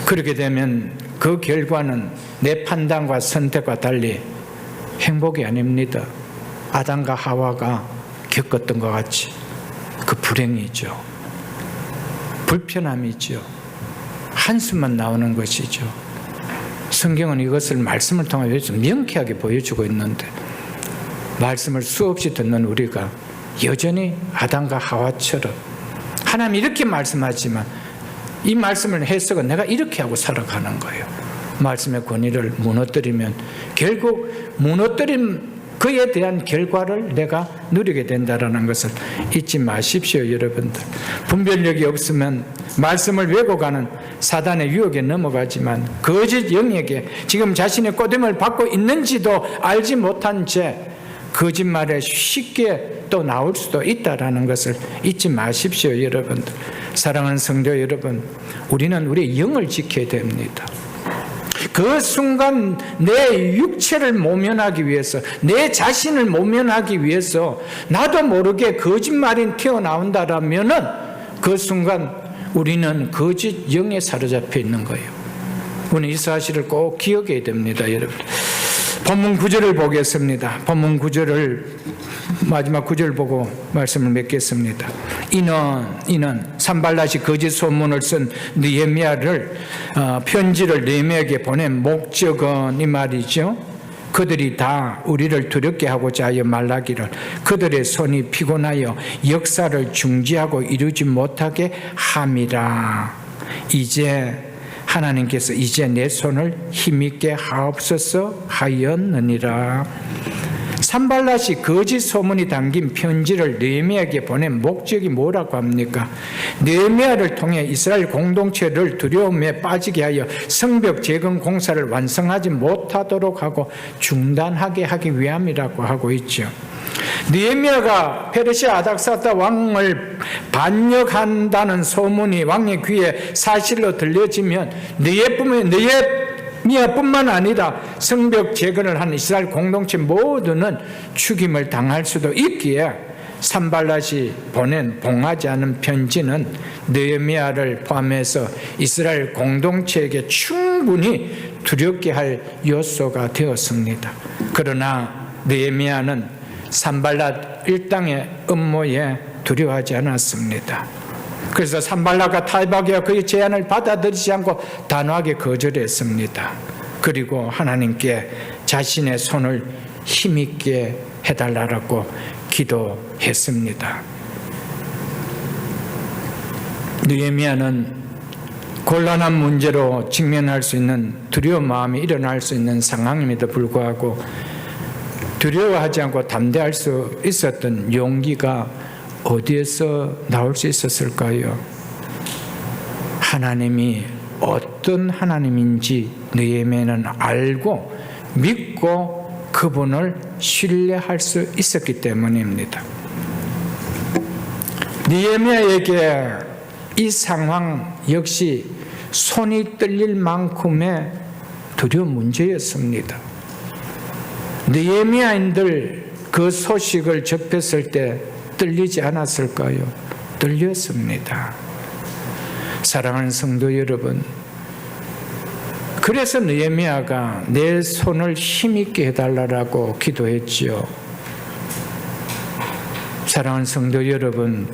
그렇게 되면 그 결과는 내 판단과 선택과 달리 행복이 아닙니다. 아담과 하와가 겪었던 것 같이 그 불행이죠. 불편함이죠. 한숨만 나오는 것이죠. 성경은 이것을 말씀을 통해 명쾌하게 보여주고 있는데 말씀을 수없이 듣는 우리가 여전히 아담과 하와처럼 하나님 이렇게 말씀하지만 이 말씀을 해석은 내가 이렇게 하고 살아가는 거예요. 말씀의 권위를 무너뜨리면 결국 무너뜨린 그에 대한 결과를 내가 누리게 된다는 것을 잊지 마십시오, 여러분들. 분별력이 없으면 말씀을 왜곡하는 사단의 유혹에 넘어가지만 거짓 영에게 지금 자신의 꼬dem을 받고 있는지도 알지 못한 채 거짓말에 쉽게 또 나올 수도 있다는 것을 잊지 마십시오, 여러분들. 사랑하는 성도 여러분, 우리는 우리의 영을 지켜야 됩니다. 그 순간 내 육체를 모면하기 위해서, 내 자신을 모면하기 위해서 나도 모르게 거짓말이 튀어나온다라면은 그 순간 우리는 거짓 영에 사로잡혀 있는 거예요. 우리는 이 사실을 꼭 기억해야 됩니다, 여러분. 본문 9절을 보겠습니다. 본문 9절을 마지막 9절 보고 말씀을 맺겠습니다. 이는 산발랏이 거짓 소문을 쓴 느헤미야를 편지를 느헤미야에게 보낸 목적은 이 말이죠. 그들이 다 우리를 두렵게 하고자 하여 말하기를 그들의 손이 피곤하여 역사를 중지하고 이루지 못하게 함이라. 하나님께서 이제 내 손을 힘있게 하옵소서 하였느니라. 산발랏이 거짓 소문이 담긴 편지를 느헤미야에게 보낸 목적이 뭐라고 합니까? 느헤미야를 통해 이스라엘 공동체를 두려움에 빠지게 하여 성벽 재건 공사를 완성하지 못하도록 하고 중단하게 하기 위함이라고 하고 있죠. 느헤미야가 페르시아 아닥사다 왕을 반역한다는 소문이 왕의 귀에 사실로 들려지면 느헤미야뿐만 아니라 성벽 재건을 한 이스라엘 공동체 모두는 죽임을 당할 수도 있기에 산발랏이 보낸 봉하지 않은 편지는 느헤미야를 포함해서 이스라엘 공동체에게 충분히 두렵게 할 요소가 되었습니다. 그러나 느헤미야는 산발랏 일당의 음모에 두려워하지 않았습니다. 그래서 산발랏과 타이바게가 그의 제안을 받아들이지 않고 단호하게 거절했습니다. 그리고 하나님께 자신의 손을 힘있게 해달라고 기도했습니다. 느헤미야는 곤란한 문제로 직면할 수 있는 두려운 마음이 일어날 수 있는 상황임에도 불구하고 두려워하지 않고 담대할 수 있었던 용기가 어디에서 나올 수 있었을까요? 하나님이 어떤 하나님인지 느헤미야는 알고 믿고 그분을 신뢰할 수 있었기 때문입니다. 느헤미야에게 이 상황 역시 손이 떨릴 만큼의 두려운 문제였습니다. 느헤미야인들 그 소식을 접했을 때 떨리지 않았을까요? 떨렸습니다. 사랑하는 성도 여러분, 그래서 느헤미야가 내 손을 힘있게 해달라고 기도했지요. 사랑하는 성도 여러분,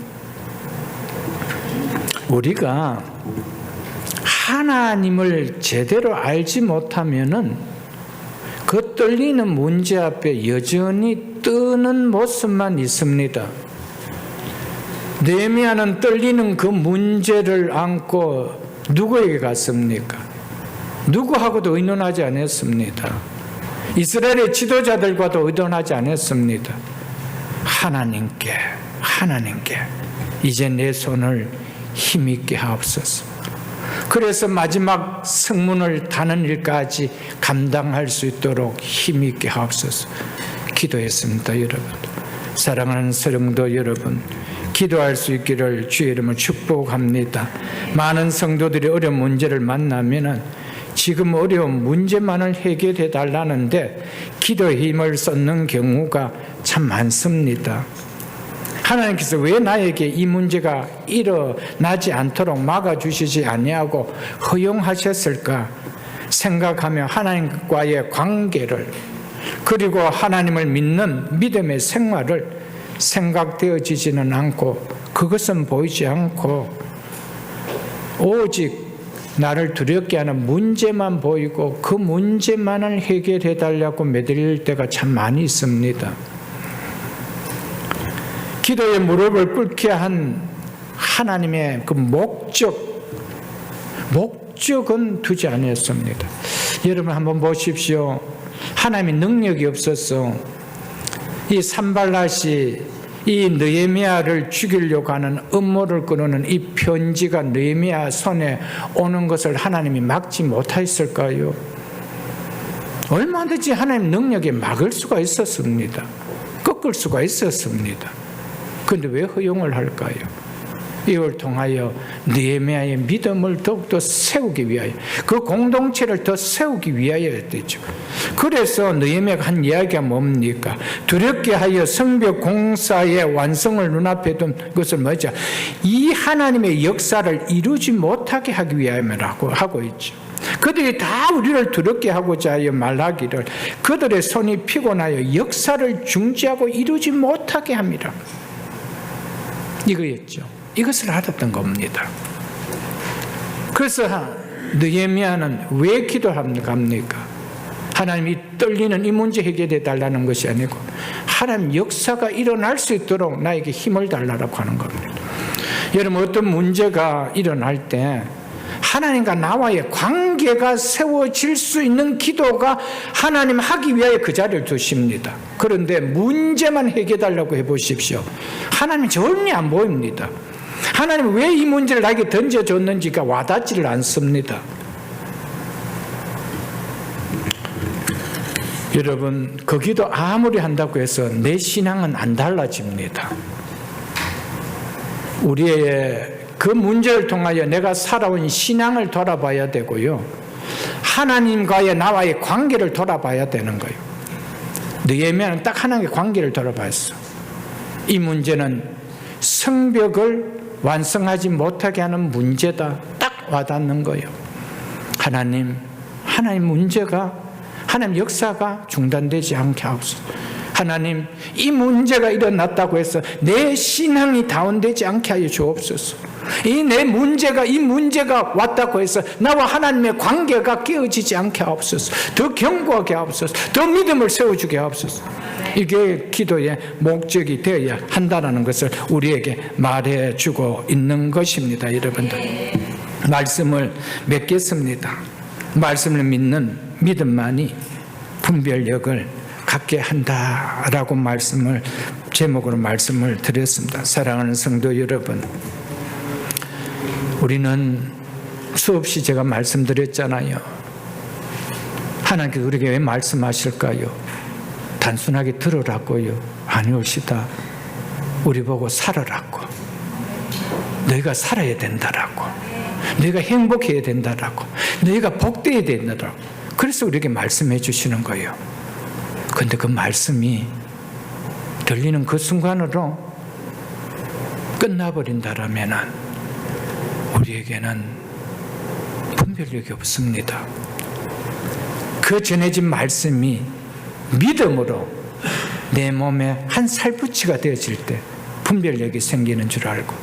우리가 하나님을 제대로 알지 못하면은 그 떨리는 문제 앞에 여전히 뜨는 모습만 있습니다. 느헤미야는 떨리는 그 문제를 안고 누구에게 갔습니까? 누구하고도 의논하지 않았습니다. 이스라엘의 지도자들과도 의논하지 않았습니다. 하나님께 이제 내 손을 힘있게 하옵소서. 그래서 마지막 성문을 다는 일까지 감당할 수 있도록 힘있게 하옵소서 기도했습니다. 여러분, 사랑하는 성도 여러분, 기도할 수 있기를 주의 이름으로 축복합니다. 많은 성도들이 어려운 문제를 만나면 지금 어려운 문제만을 해결해 달라는데 기도의 힘을 쏟는 경우가 참 많습니다. 하나님께서 왜 나에게 이 문제가 일어나지 않도록 막아주시지 아니하고 허용하셨을까 생각하며 하나님과의 관계를, 그리고 하나님을 믿는 믿음의 생활을 생각되어지지는 않고, 그것은 보이지 않고 오직 나를 두렵게 하는 문제만 보이고 그 문제만을 해결해 달라고 매달릴 때가 참 많이 있습니다. 기도의 무릎을 꿇게 한 하나님의 그 목적은 두지 않았습니다. 여러분 한번 보십시오. 하나님의 능력이 없어서 이 산발랏이 이 느헤미야를 죽이려고 하는 음모를 꾸는 이 편지가 느헤미야 손에 오는 것을 하나님이 막지 못하였을까요? 얼마든지 하나님 능력에 막을 수가 있었습니다. 꺾을 수가 있었습니다. 그런데 왜 허용을 할까요? 이걸 통하여 느헤미야의 믿음을 더욱더 세우기 위하여, 그 공동체를 더 세우기 위하여였죠. 그래서 느헤미야가 한 이야기가 뭡니까? 두렵게 하여 성벽 공사의 완성을 눈앞에 둔 것을 뭐죠? 이 하나님의 역사를 이루지 못하게 하기 위함이라고 하고 있죠. 그들이 다 우리를 두렵게 하고자 하여 말하기를 그들의 손이 피곤하여 역사를 중지하고 이루지 못하게 합니다. 이거였죠. 이것을 알았던 겁니다. 그래서 느헤미야는 왜 기도합니까? 하나님이 떨리는 이 문제 해결해 달라는 것이 아니고 하나님 역사가 일어날 수 있도록 나에게 힘을 달라고 하는 겁니다. 여러분, 어떤 문제가 일어날 때 하나님과 나와의 관계가 세워질 수 있는 기도가 하나님 하기 위하여 그 자리를 두십니다. 그런데 문제만 해결해 달라고 해보십시오. 하나님 전혀 안 보입니다. 하나님 왜 이 문제를 나에게 던져줬는지가 와닿지를 않습니다. 여러분, 그 기도 아무리 한다고 해서 내 신앙은 안 달라집니다. 우리의 그 문제를 통하여 내가 살아온 신앙을 돌아봐야 되고요, 하나님과의 나와의 관계를 돌아봐야 되는 거예요. 느헤미야는 딱 하나님의 관계를 돌아봤어. 이 문제는 성벽을 완성하지 못하게 하는 문제다. 딱 와닿는 거예요. 하나님 문제가, 하나님 역사가 중단되지 않게 하옵소서. 하나님, 이 문제가 일어났다고 해서 내 신앙이 다운되지 않게 하여 주옵소서. 이 문제가 왔다고 해서 나와 하나님의 관계가 깨어지지 않게 하옵소서. 더 견고하게 하옵소서. 더 믿음을 세워주게 하옵소서. 이게 기도의 목적이 되어야 한다는 것을 우리에게 말해주고 있는 것입니다. 여러분들, 말씀을 맺겠습니다. 말씀을 믿는 믿음만이 분별력을 갖게 한다라고 제목으로 말씀을 드렸습니다. 사랑하는 성도 여러분, 우리는 수없이 제가 말씀드렸잖아요. 하나님께서 우리에게 왜 말씀하실까요? 단순하게 들으라고요? 아니옵시다. 우리 보고 살으라고. 너희가 살아야 된다라고. 너희가 행복해야 된다라고. 너희가 복되어야 된다라고. 그래서 우리에게 말씀해 주시는 거예요. 그런데 그 말씀이 들리는 그 순간으로 끝나버린다라면 우리에게는 분별력이 없습니다. 그 전해진 말씀이 믿음으로 내 몸에 한 살붙이가 되어질 때 분별력이 생기는 줄 알고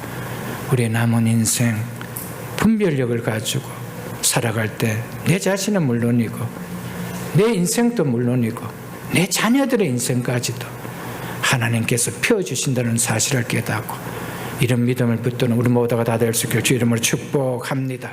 우리의 남은 인생 분별력을 가지고 살아갈 때 내 자신은 물론이고 내 인생도 물론이고 내 자녀들의 인생까지도 하나님께서 펴주신다는 사실을 깨닫고 이런 믿음을 붙드는 우리 모두가 다 될 수 있기를 주 이름으로 축복합니다.